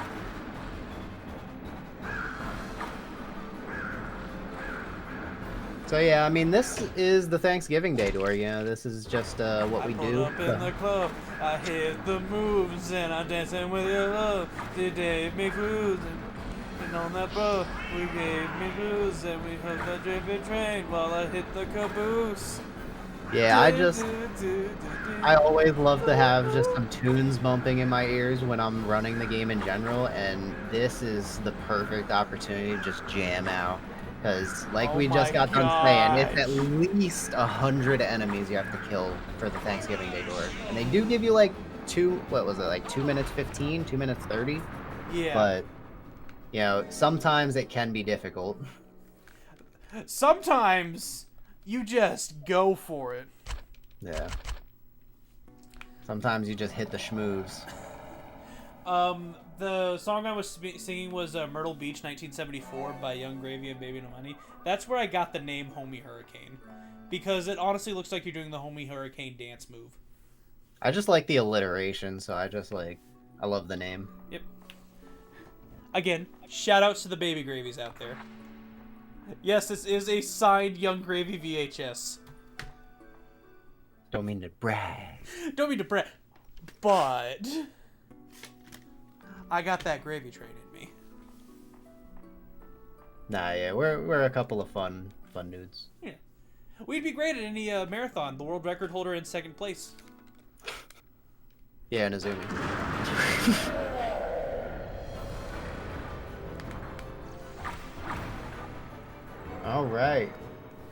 So yeah, I mean, this is the Thanksgiving Day door. This is just what we do. I pulled up in the club, I hit the moves, and I'm dancing with your love. Today me cruising, and on that boat we gave me blues, and we held the driven train while I hit the caboose. Yeah, I always love to have just some tunes bumping in my ears when I'm running the game in general, and this is the perfect opportunity to just jam out. Because, like we just got done saying, it's at least 100 enemies you have to kill for the Thanksgiving Day door. And they do give you, like, 2 minutes 15, 2 minutes 30? Yeah. But, sometimes it can be difficult. Sometimes you just go for it. Yeah. Sometimes you just hit the schmooze. The song I was singing was Myrtle Beach 1974 by Young Gravy and Baby No Money. That's where I got the name Homie Hurricane. Because it honestly looks like you're doing the Homie Hurricane dance move. I just like the alliteration, so I love the name. Yep. Again, shout outs to the Baby Gravies out there. Yes, this is a signed Young Gravy VHS. Don't mean to brag. Don't mean to brag, but I got that gravy train in me. Nah, yeah, we're a couple of fun dudes. Yeah. We'd be great at any marathon. The world record holder in second place. Yeah, Nazumi. All right.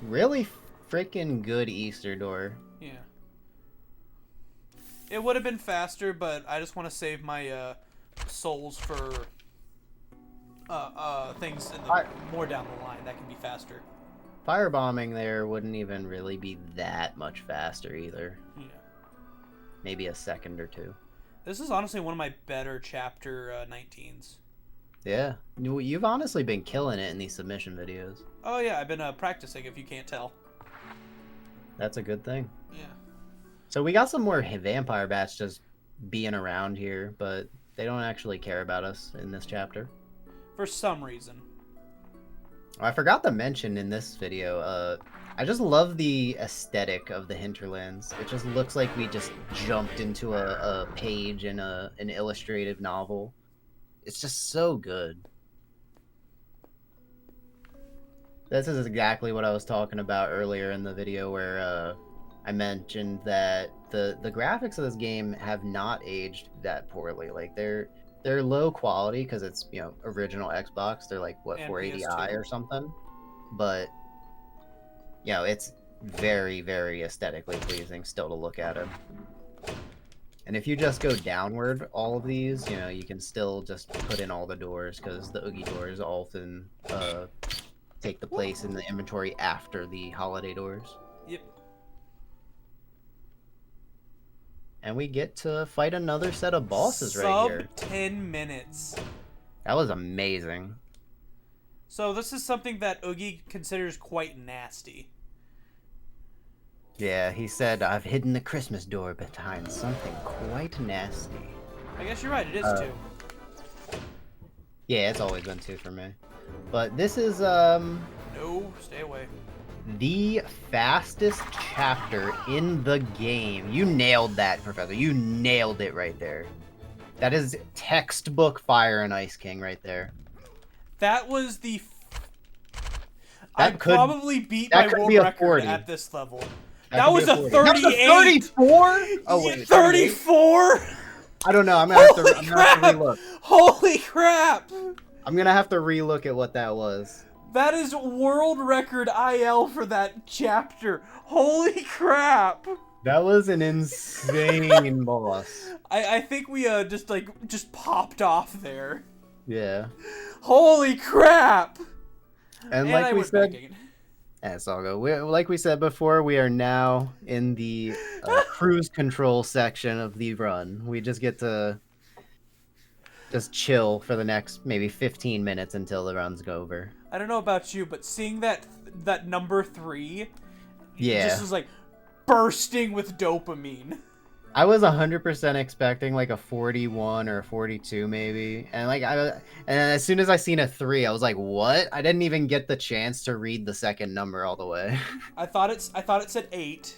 Really freaking good Easter door. Yeah. It would have been faster, but I just want to save my souls for things more down the line that can be faster. Firebombing there wouldn't even really be that much faster either. Yeah. Maybe a second or two. This is honestly one of my better chapter 19s. Yeah. You've honestly been killing it in these submission videos. Oh yeah, I've been practicing if you can't tell. That's a good thing. Yeah. So we got some more vampire bats just being around here, but they don't actually care about us in this chapter. For some reason. I forgot to mention in this video, I just love the aesthetic of the hinterlands. It just looks like we just jumped into a page in an illustrative novel. It's just so good. This is exactly what I was talking about earlier in the video where I mentioned that the graphics of this game have not aged that poorly. Like they're low quality because it's original Xbox. They're like what, 480i or something, but it's very, very aesthetically pleasing still to look at it. And if you just go downward, all of these, you can still just put in all the doors because the Oogie doors often take the place in the inventory after the holiday doors. Yep. And we get to fight another set of bosses right Sub here. 10 minutes. That was amazing. So this is something that Oogie considers quite nasty. Yeah, he said, I've hidden the Christmas door behind something quite nasty. I guess you're right, it is too. Yeah, it's always been 2 for me. But this is, No, stay away. the fastest chapter in the game. You nailed that, Professor. You nailed it right there. That is textbook Fire and Ice King right there. That was the... That I could- probably beat that my could world be a record 40. at this level. That That could was be a 40. 38! That was a 34? Oh, wait. 34? I don't know. I'm gonna have to crap! relook. Holy crap! I'm gonna have to relook at what that was. That is world record IL for that chapter. Holy crap! That was an insane boss. I think we just popped off there. Yeah. Holy crap! And I like we went back said, again. it's all good. Like we said before, we are now in the cruise control section of the run. We just get to just chill for the next maybe 15 minutes until the run's over. I don't know about you, but seeing that number 3, Yeah. just was like bursting with dopamine. I was 100% expecting like a 41 or a 42 maybe, and and as soon as I seen a 3, I was like, "What?" I didn't even get the chance to read the second number all the way. I thought it said 8,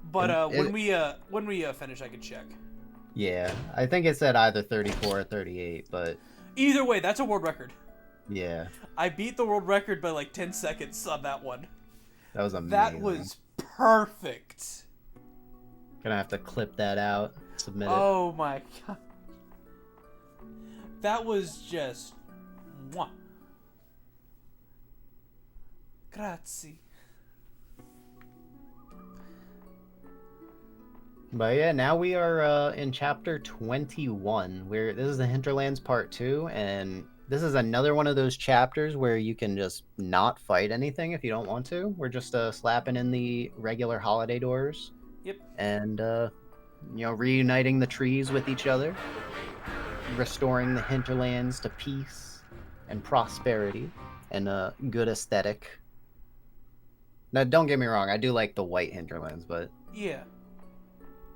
but when we finish, I could check. Yeah, I think it said either 34 or 38, but Either way, that's a world record. yeah, I beat the world record by like 10 seconds on that one. that was amazing. That was perfect. Gonna have to clip that out, submit it. Oh my god. That was just one. Grazie. But yeah, now we are in chapter 21, where this is the Hinterlands Part 2, and this is another one of those chapters where you can just not fight anything if you don't want to. We're just slapping in the regular holiday doors. Yep. And, reuniting the trees with each other, restoring the hinterlands to peace and prosperity and a good aesthetic. Now, don't get me wrong, I do like the white hinterlands, but Yeah.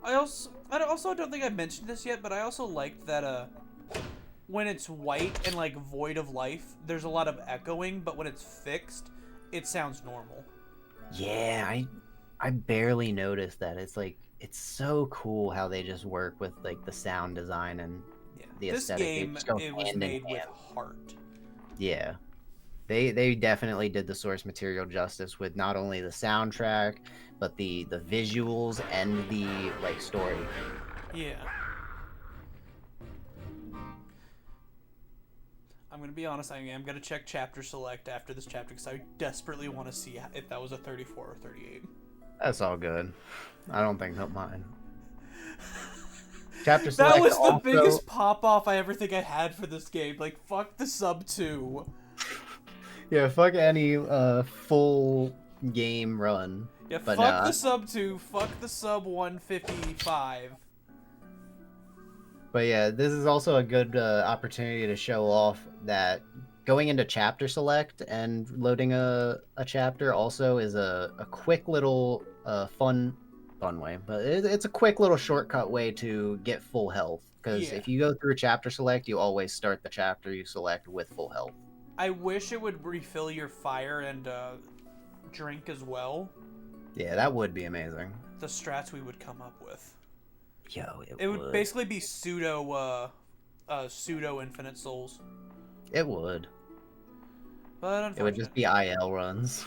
I also don't think I mentioned this yet, but I also liked that when it's white and like void of life, there's a lot of echoing, but when it's fixed, it sounds normal. yeah, I barely noticed that. It's so cool how they just work with like the sound design and Yeah. the This aesthetic. They game just go it was hand in made with hand. heart. Yeah. They definitely did the source material justice with not only the soundtrack, but the visuals and the like story. Yeah. I'm gonna be honest, I am gonna check chapter select after this chapter because I desperately want to see if that was a 34 or 38. That's all good. I don't think he'll mind. Chapter select That was the also, biggest pop off I ever think I had for this game. Like, fuck the sub 2. Yeah, fuck any full game run. Yeah, But fuck the sub 2, fuck the sub 155. But yeah, this is also a good opportunity to show off that going into chapter select and loading a chapter also is a quick little fun way, but it's a quick little shortcut way to get full health. Because Yeah. if you go through chapter select, you always start the chapter you select with full health. I wish it would refill your fire and drink as well. Yeah, that would be amazing. The strats we would come up with. Yo, It would basically be pseudo infinite souls. It would. But It unfortunately, would just be IL runs.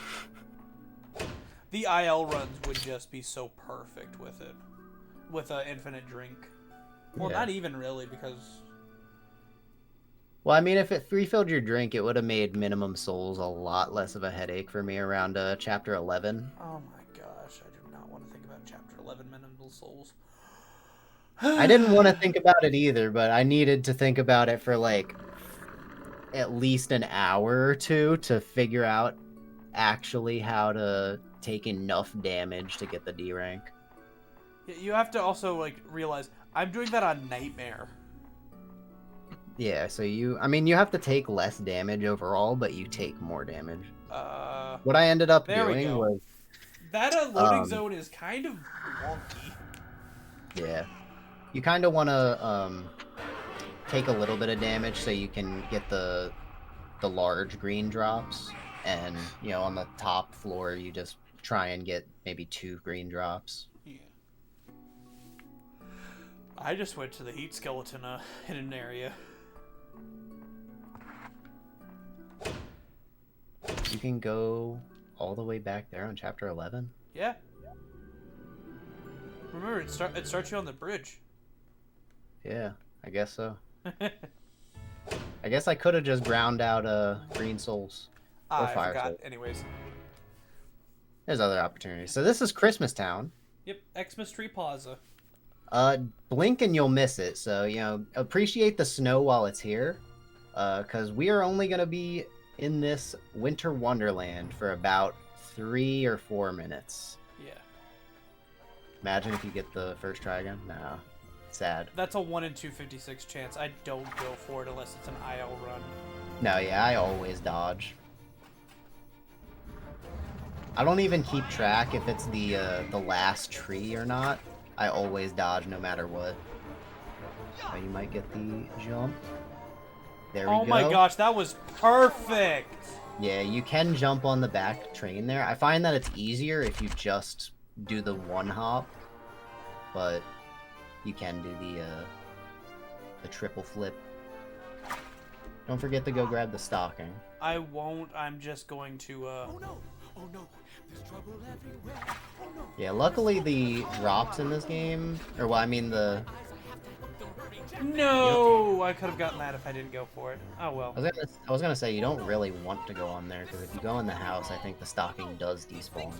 the IL runs would just be so perfect with it, with an infinite drink. Well, Yeah. not even really, because Well, I mean, if it refilled your drink, it would have made minimum souls a lot less of a headache for me around chapter 11. oh my gosh, I do not want to think about chapter 11 minimal souls. I didn't want to think about it either, but I needed to think about it for like at least an hour or two to figure out actually how to take enough damage to get the D rank. You have to also like realize I'm doing that on Nightmare. Yeah, so you have to take less damage overall, but you take more damage. What I ended up There we doing go. was That loading zone is kind of wonky. yeah, you kind of want to take a little bit of damage so you can get the large green drops, and on the top floor you just try and get maybe 2 green drops. Yeah. I just went to the heat skeleton hidden area. You can go all the way back there on chapter 11. Yeah. Remember, it starts you on the bridge. Yeah, I guess so. I guess I could have just ground out green souls or I fire forgot. souls. Anyways. There's other opportunities. So this is Christmas Town. Yep, Xmas Tree Plaza. Blink and you'll miss it. So appreciate the snow while it's here, because we are only gonna be in this winter wonderland for about 3 or 4 minutes. Yeah. Imagine if you get the first try again. No. Sad. That's a 1 in 256 chance. I don't go for it unless it's an IL run. No, yeah, I always dodge. I don't even keep track if it's the last tree or not. I always dodge no matter what. Oh, you might get the jump. There we go. Oh my gosh, that was perfect! Yeah, you can jump on the back train there. I find that it's easier if you just do the one hop, but you can do the triple flip. Don't forget to go grab the stocking. I won't. I'm just going to, Oh no! Oh no! There's trouble everywhere! Oh no! Yeah, luckily the drops in this game, or well, I mean the... No! I could have gotten that if I didn't go for it. Oh well. I was gonna say, you don't really want to go on there, because if you go in the house, I think the stocking does despawn.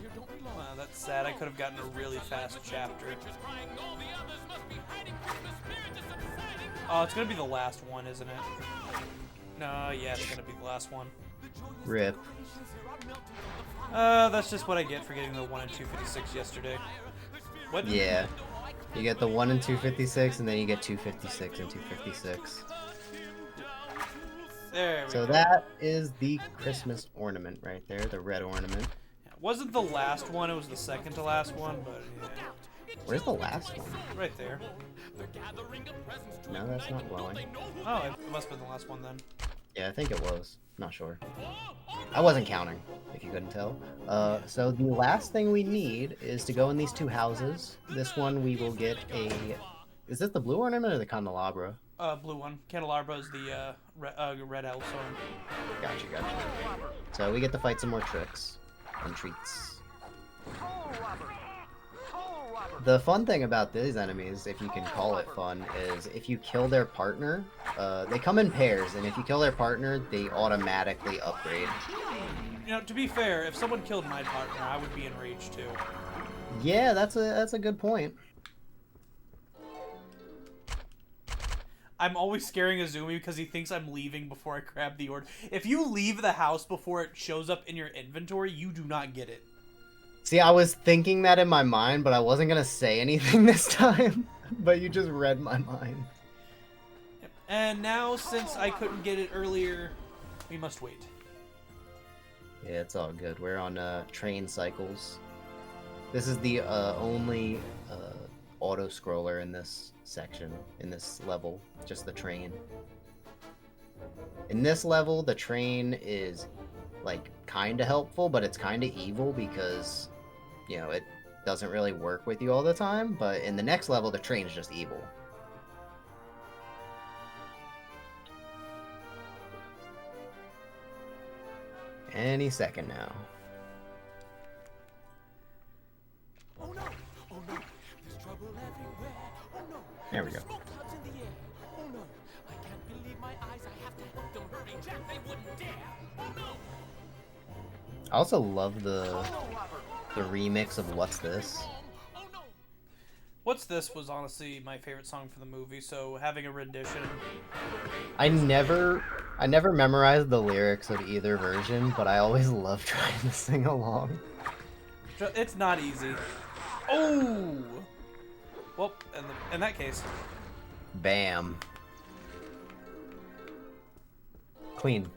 That's sad. I could have gotten a really fast chapter. Oh, it's gonna be the last one, isn't it? No, yeah, it's gonna be the last one. RIP. That's just what I get for getting the 1 in 256 yesterday. What? Yeah. You get the 1 in 256, and then you get 256 and 256. There we So go. that is the Christmas ornament right there, the red ornament. It wasn't the last one, it was the second to last one, but yeah. Where's the last one? Right there. No, that's not glowing. Oh, it must have been the last one then. Yeah, I think it was. Not sure. I wasn't counting, if you couldn't tell. So the last thing we need is to go in these 2 houses. This one we will get a... Is this the blue ornament or the candelabra? Blue one. Candelabra is the red elf one. Gotcha. So we get to fight some more tricks and treats. The fun thing about these enemies, if you can call it fun, is if you kill their partner, they come in pairs, and if you kill their partner, they automatically upgrade. You know, to be fair, if someone killed my partner, I would be enraged too. Yeah, that's a good point. I'm always scaring Azumi because he thinks I'm leaving before I grab the order. If you leave the house before it shows up in your inventory, you do not get it. See, I was thinking that in my mind, but I wasn't gonna say anything this time. But you just read my mind. Yep. And now, since I couldn't get it earlier, we must wait. Yeah, it's all good. We're on train cycles. This is the only auto-scroller in this section, in this level. Just the train. In this level, the train is, like, kind of helpful, but it's kind of evil because... it doesn't really work with you all the time, but in the next level, the train is just evil. Any second now. Oh no! Oh no! There's trouble everywhere! Oh no! There we go. Smoke clouds in the air! Oh no! I can't believe my eyes! I have to help them hurry! Jack, they wouldn't dare! Oh no! I also love the remix of What's This? What's This was honestly my favorite song for the movie, so having a rendition. I never memorized the lyrics of either version, but I always love trying to sing along. It's not easy. Oh! Well, in that case. Bam. Clean.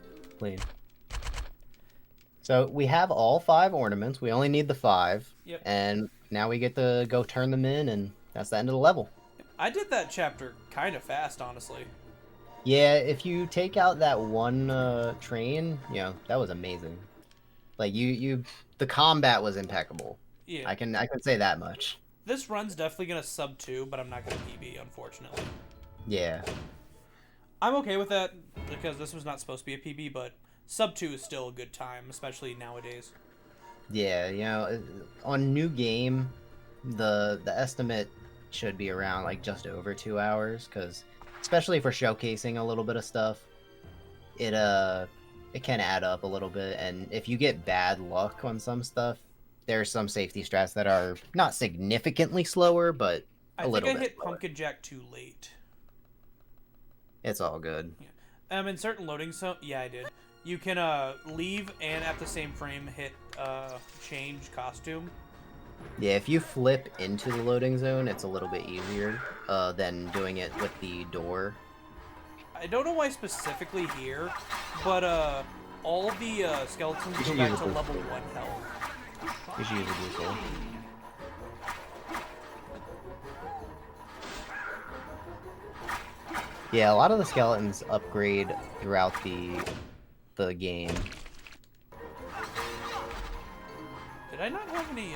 So we have all 5 ornaments. We only need the 5. Yep. And now we get to go turn them in, and that's the end of the level. I did that chapter kind of fast, honestly. Yeah, if you take out that one train, that was amazing. Like the combat was impeccable. Yeah. I can say that much. This run's definitely gonna sub 2, but I'm not gonna PB, unfortunately. Yeah. I'm okay with that because this was not supposed to be a PB, but sub 2 is still a good time, especially nowadays. Yeah, on new game, the estimate should be around like just over 2 hours, because especially for showcasing a little bit of stuff, it can add up a little bit, and if you get bad luck on some stuff, there's some safety strats that are not significantly slower, but a little bit. I think I hit Pumpkin Jack too late. It's all good. Yeah. In certain loading yeah, I did. You can leave and at the same frame hit change costume. Yeah, if you flip into the loading zone, it's a little bit easier than doing it with the door. I don't know why specifically here, but all of the skeletons go back to level 1 health. You should use a blue soul. Yeah, a lot of the skeletons upgrade throughout the game. Did I not have any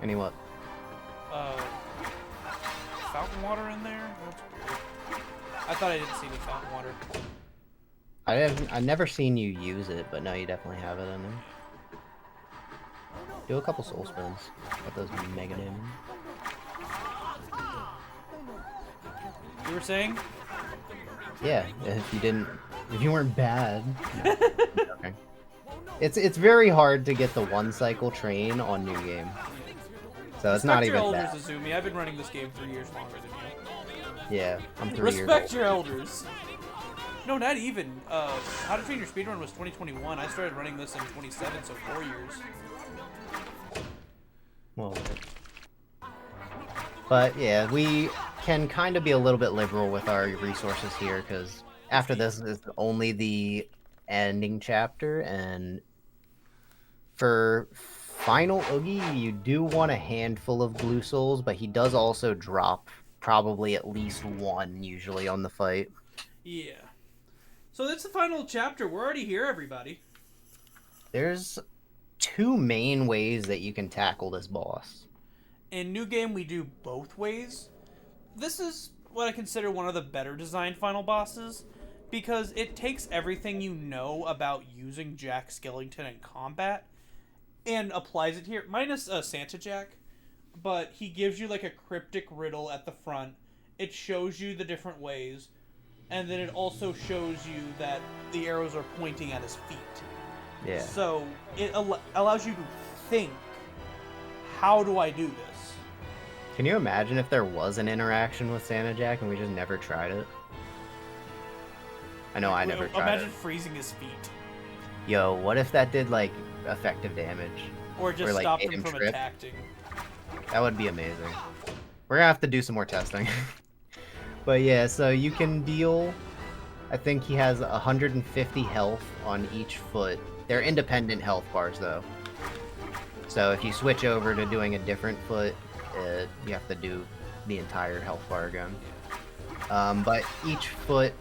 Any what? fountain water in there? That's weird. I thought I didn't see any fountain water. I've never seen you use it, but no, you definitely have it in there. Do a couple soul spins. Get those mega damage. You were saying? Yeah, if you weren't bad. No. Okay. It's very hard to get the 1 cycle train on new game. So it's not even your bad. elders, Azumi. I've been running this game 3 years longer than you. Yeah, I'm 3 years old. Respect your elders. No, not even. How to Train Your Speedrun was 2021. I started running this in 27, so 4 years. Well, but yeah, we can kind of be a little bit liberal with our resources here, because after this is only the ending chapter, and for final Oogie, you do want a handful of blue souls, but he does also drop probably at least 1 usually on the fight. Yeah. So that's the final chapter. We're already here, everybody. There's 2 main ways that you can tackle this boss. In New Game, we do both ways. This is what I consider one of the better designed final bosses, because it takes everything you know about using Jack Skellington in combat and applies it here, minus Santa Jack, but he gives you like a cryptic riddle at the front. It shows you the different ways, and then it also shows you that the arrows are pointing at his feet. Yeah. So it allows you to think, how do I do this? Can you imagine if there was an interaction with Santa Jack and we just never tried it? I know I never tried Imagine it. freezing his feet. Yo, what if that did, like, effective damage? Or just like, stop made him him from trip? attacking. That would be amazing. We're gonna have to do some more testing. But yeah, so you can deal... I think he has 150 health on each foot. They're independent health bars, though. So if you switch over to doing a different foot, you have to do the entire health bar again. But each foot,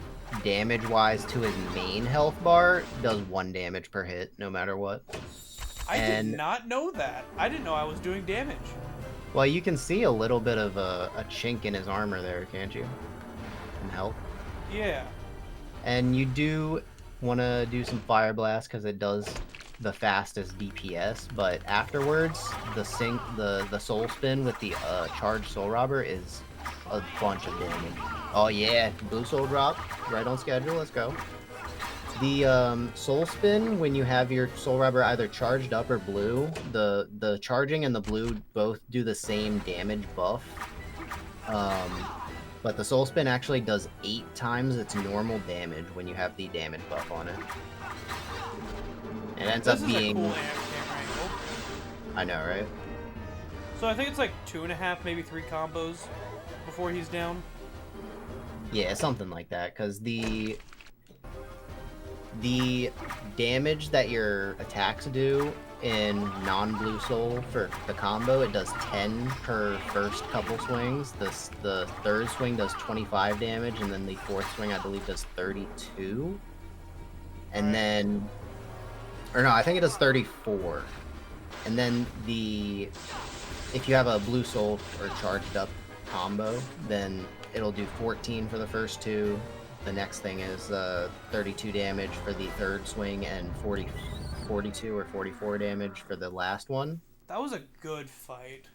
damage-wise to his main health bar, does 1 damage per hit, no matter what. I did not know that. I didn't know I was doing damage. Well, you can see a little bit of a chink in his armor there, can't you? In health. Yeah. And you do want to do some Fire Blast because it does the fastest DPS, but afterwards, the Soul Spin with the Charged Soul Robber is a bunch of damage. Oh yeah, Blue Soul drop, right on schedule, let's go. The soul spin, when you have your soul rubber either charged up or blue, the charging and the blue both do the same damage buff. But the soul spin actually does 8 times its normal damage when you have the damage buff on it. It ends This up is being a cool camera angle. I know, right? So I think it's like 2.5, maybe 3 combos before he's down. Yeah, something like that, because the damage that your attacks do in non-blue soul for the combo, it does 10 per first couple swings. The third swing does 25 damage, and then the fourth swing, I believe, does 32. And then, or no, I think it does 34. And then if you have a blue soul or charged up combo, then it'll do 14 for the first 2. The next thing is 32 damage for the third swing and 42 or 44 damage for the last one. That was a good fight.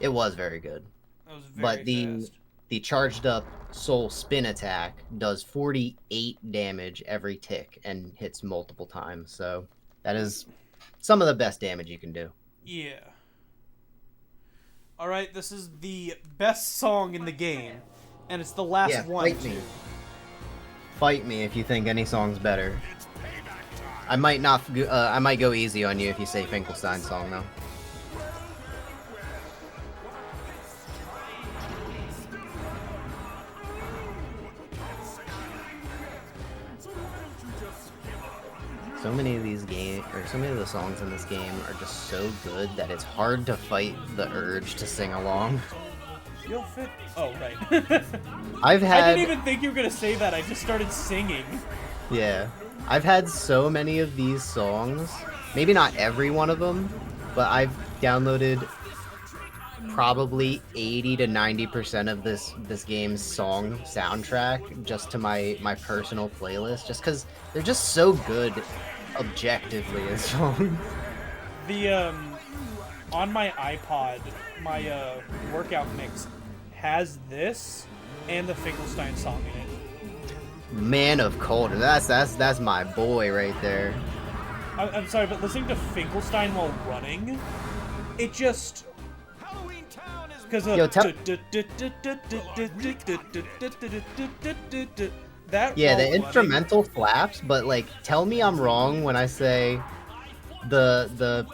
It was very good. That was very But fast. the charged up soul spin attack does 48 damage every tick and hits multiple times. So that is some of the best damage you can do. Yeah. Alright, this is the best song in the game. And it's the last one, fight me. too. Fight me if you think any song's better. I might not. I might go easy on you if you say Finkelstein song though. So many of these so many of the songs in this game are just so good that it's hard to fight the urge to sing along. You'll fit. Oh, right. I didn't even think you were gonna say that. I just started singing. Yeah. I've had so many of these songs. Maybe not every one of them, but I've downloaded probably 80 to 90% of this game's song soundtrack just to my personal playlist, just because they're just so good objectively as songs. The on my iPod, my workout mix has this and the Finkelstein song in it. Man of Culture, that's my boy right there. I'm sorry, but listening to Finkelstein while running, it just because of that. Yeah, the while instrumental slaps, but like, tell me I'm wrong when I say the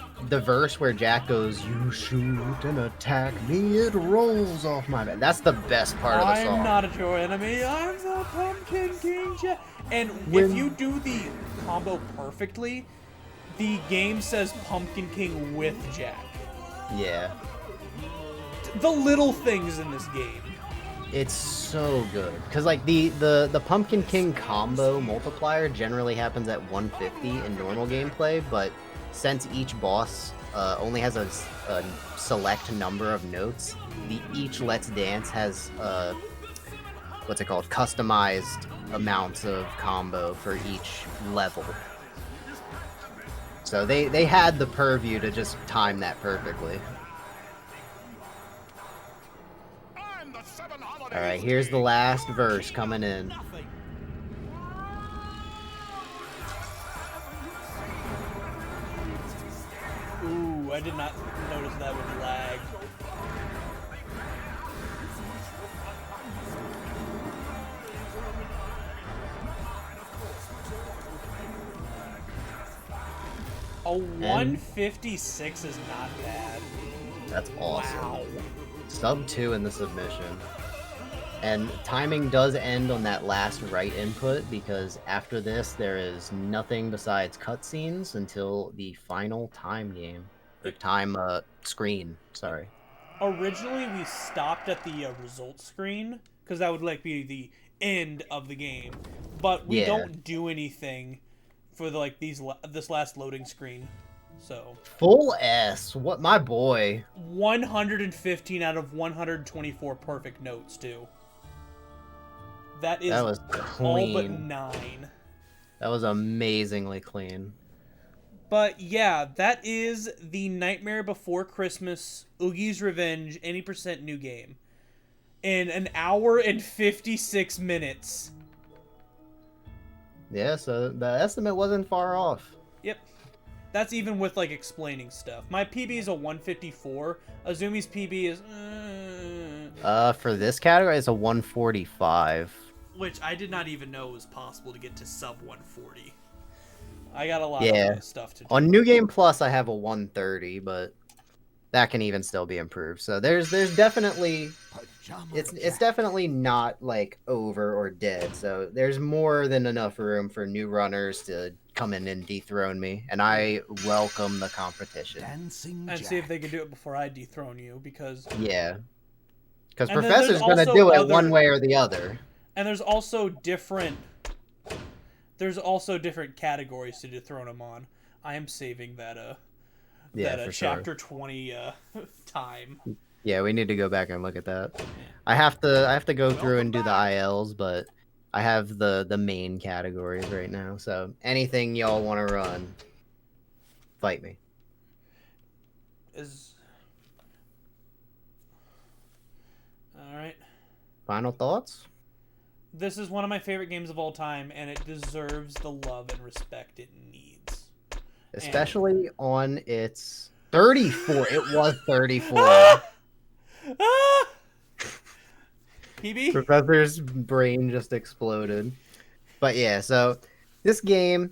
verse where Jack goes, "You shoot and attack me, it rolls off my back." That's the best part of the song. I'm not a true enemy. I'm the Pumpkin King Jack. And if you do the combo perfectly, the game says Pumpkin King with Jack. Yeah. The little things in this game. It's so good. Because, like, the Pumpkin King combo multiplier generally happens at 150 in normal gameplay, but since each boss only has a select number of notes, each Let's Dance has, what's it called, customized amounts of combo for each level. So they had the purview to just time that perfectly. Alright, here's the last verse coming in. Ooh, I did not notice that with lag. A 156 is not bad. That's awesome. Wow. Sub 2 in the submission. And timing does end on that last right input, because after this there is nothing besides cutscenes until the final time game. Or time screen, sorry. Originally we stopped at the results screen, because that would like be the end of the game. But we don't do anything for the, like this last loading screen. So full S, what my boy. 115 out of 124 perfect notes too. That was clean. all but 9. That was amazingly clean. But yeah, that is the Nightmare Before Christmas Oogies Revenge any % new game. In an hour and 56 minutes. Yeah, so the estimate wasn't far off. Yep. That's even with like explaining stuff. My PB is a 154. Azumi's PB is For this category, it's a 145. which I did not even know was possible to get to sub 140. I got a lot Yeah. of stuff to do. On New Game Plus, I have a 130, but that can even still be improved. So there's definitely it's definitely not like over or dead. So there's more than enough room for new runners to come in and dethrone me, and I welcome the competition. Dancing And Jack. see if they can do it before I dethrone you, because Yeah, because And then there's Professor's gonna also do it other- one way or the other. and there's also different categories to dethrone him on. I am saving that Yeah, that for chapter 20 time. sure. Yeah, we need to go back and look at that. I have to go through and do the ILs, but I have the main categories right now. So anything y'all want to run, fight me. Is all right. Final thoughts? This is one of my favorite games of all time, and it deserves the love and respect it needs. Especially on its 34. It was 34. Ah! PB? Professor's brain just exploded. But yeah, so this game,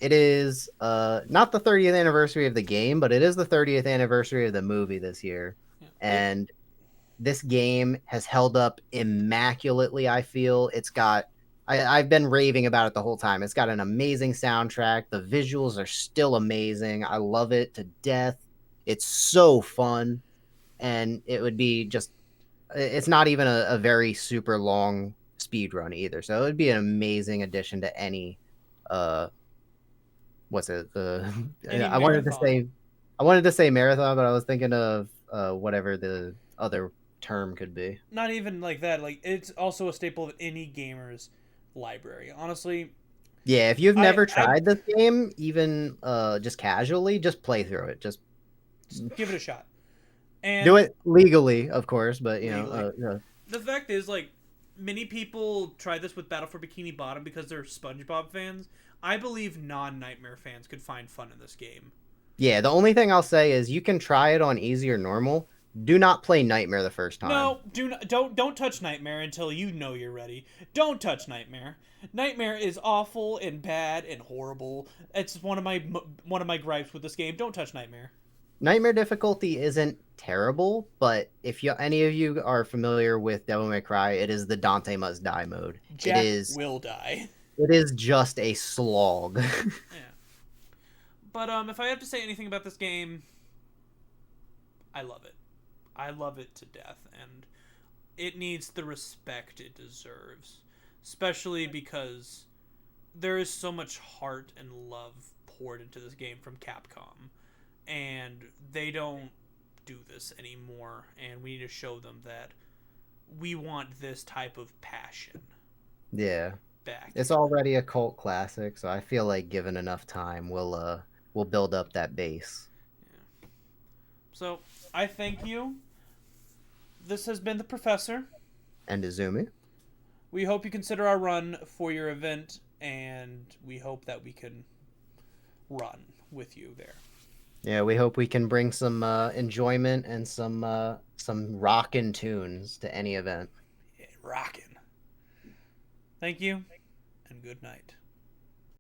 it is not the 30th anniversary of the game, but it is the 30th anniversary of the movie this year. And this game has held up immaculately, I feel. I've been raving about it the whole time. It's got an amazing soundtrack. The visuals are still amazing. I love it to death. It's so fun. And it would be just, it's not even a very super long speed run either. So it would be an amazing addition to any, what's it? Any I wanted to marathon. say, marathon, but I was thinking of whatever the other term could be. Not even like that. Like, it's also a staple of any gamer's library. Honestly, Yeah, if you've never I- tried this game, even just casually, just play through it. Just give it a shot. And do it legally, of course, but you Legally. know, the fact is, like, many people try this with Battle for Bikini Bottom because they're SpongeBob fans. I believe non-Nightmare fans could find fun in this game. yeah. The only thing I'll say is you can try it on easy or normal. Do not play Nightmare the first time. No, don't touch Nightmare until you know you're ready. Don't touch Nightmare. Nightmare is awful and bad and horrible. It's one of my gripes with this game. Don't touch Nightmare. Nightmare difficulty isn't terrible, but if any of you are familiar with Devil May Cry, it is the Dante Must Die mode. Jack will die. It is just a slog. Yeah. But if I have to say anything about this game, I love it. I love it to death, and it needs the respect it deserves, especially because there is so much heart and love poured into this game from Capcom, and they don't do this anymore, and we need to show them that we want this type of passion Yeah. back. It's already a cult classic, so I feel like given enough time, we'll build up that base. So I thank you. This has been the Professor. And Izumi. We hope you consider our run for your event, and we hope that we can run with you there. Yeah, we hope we can bring some enjoyment and some rockin' tunes to any event. Yeah, rockin'. Thank you, and good night.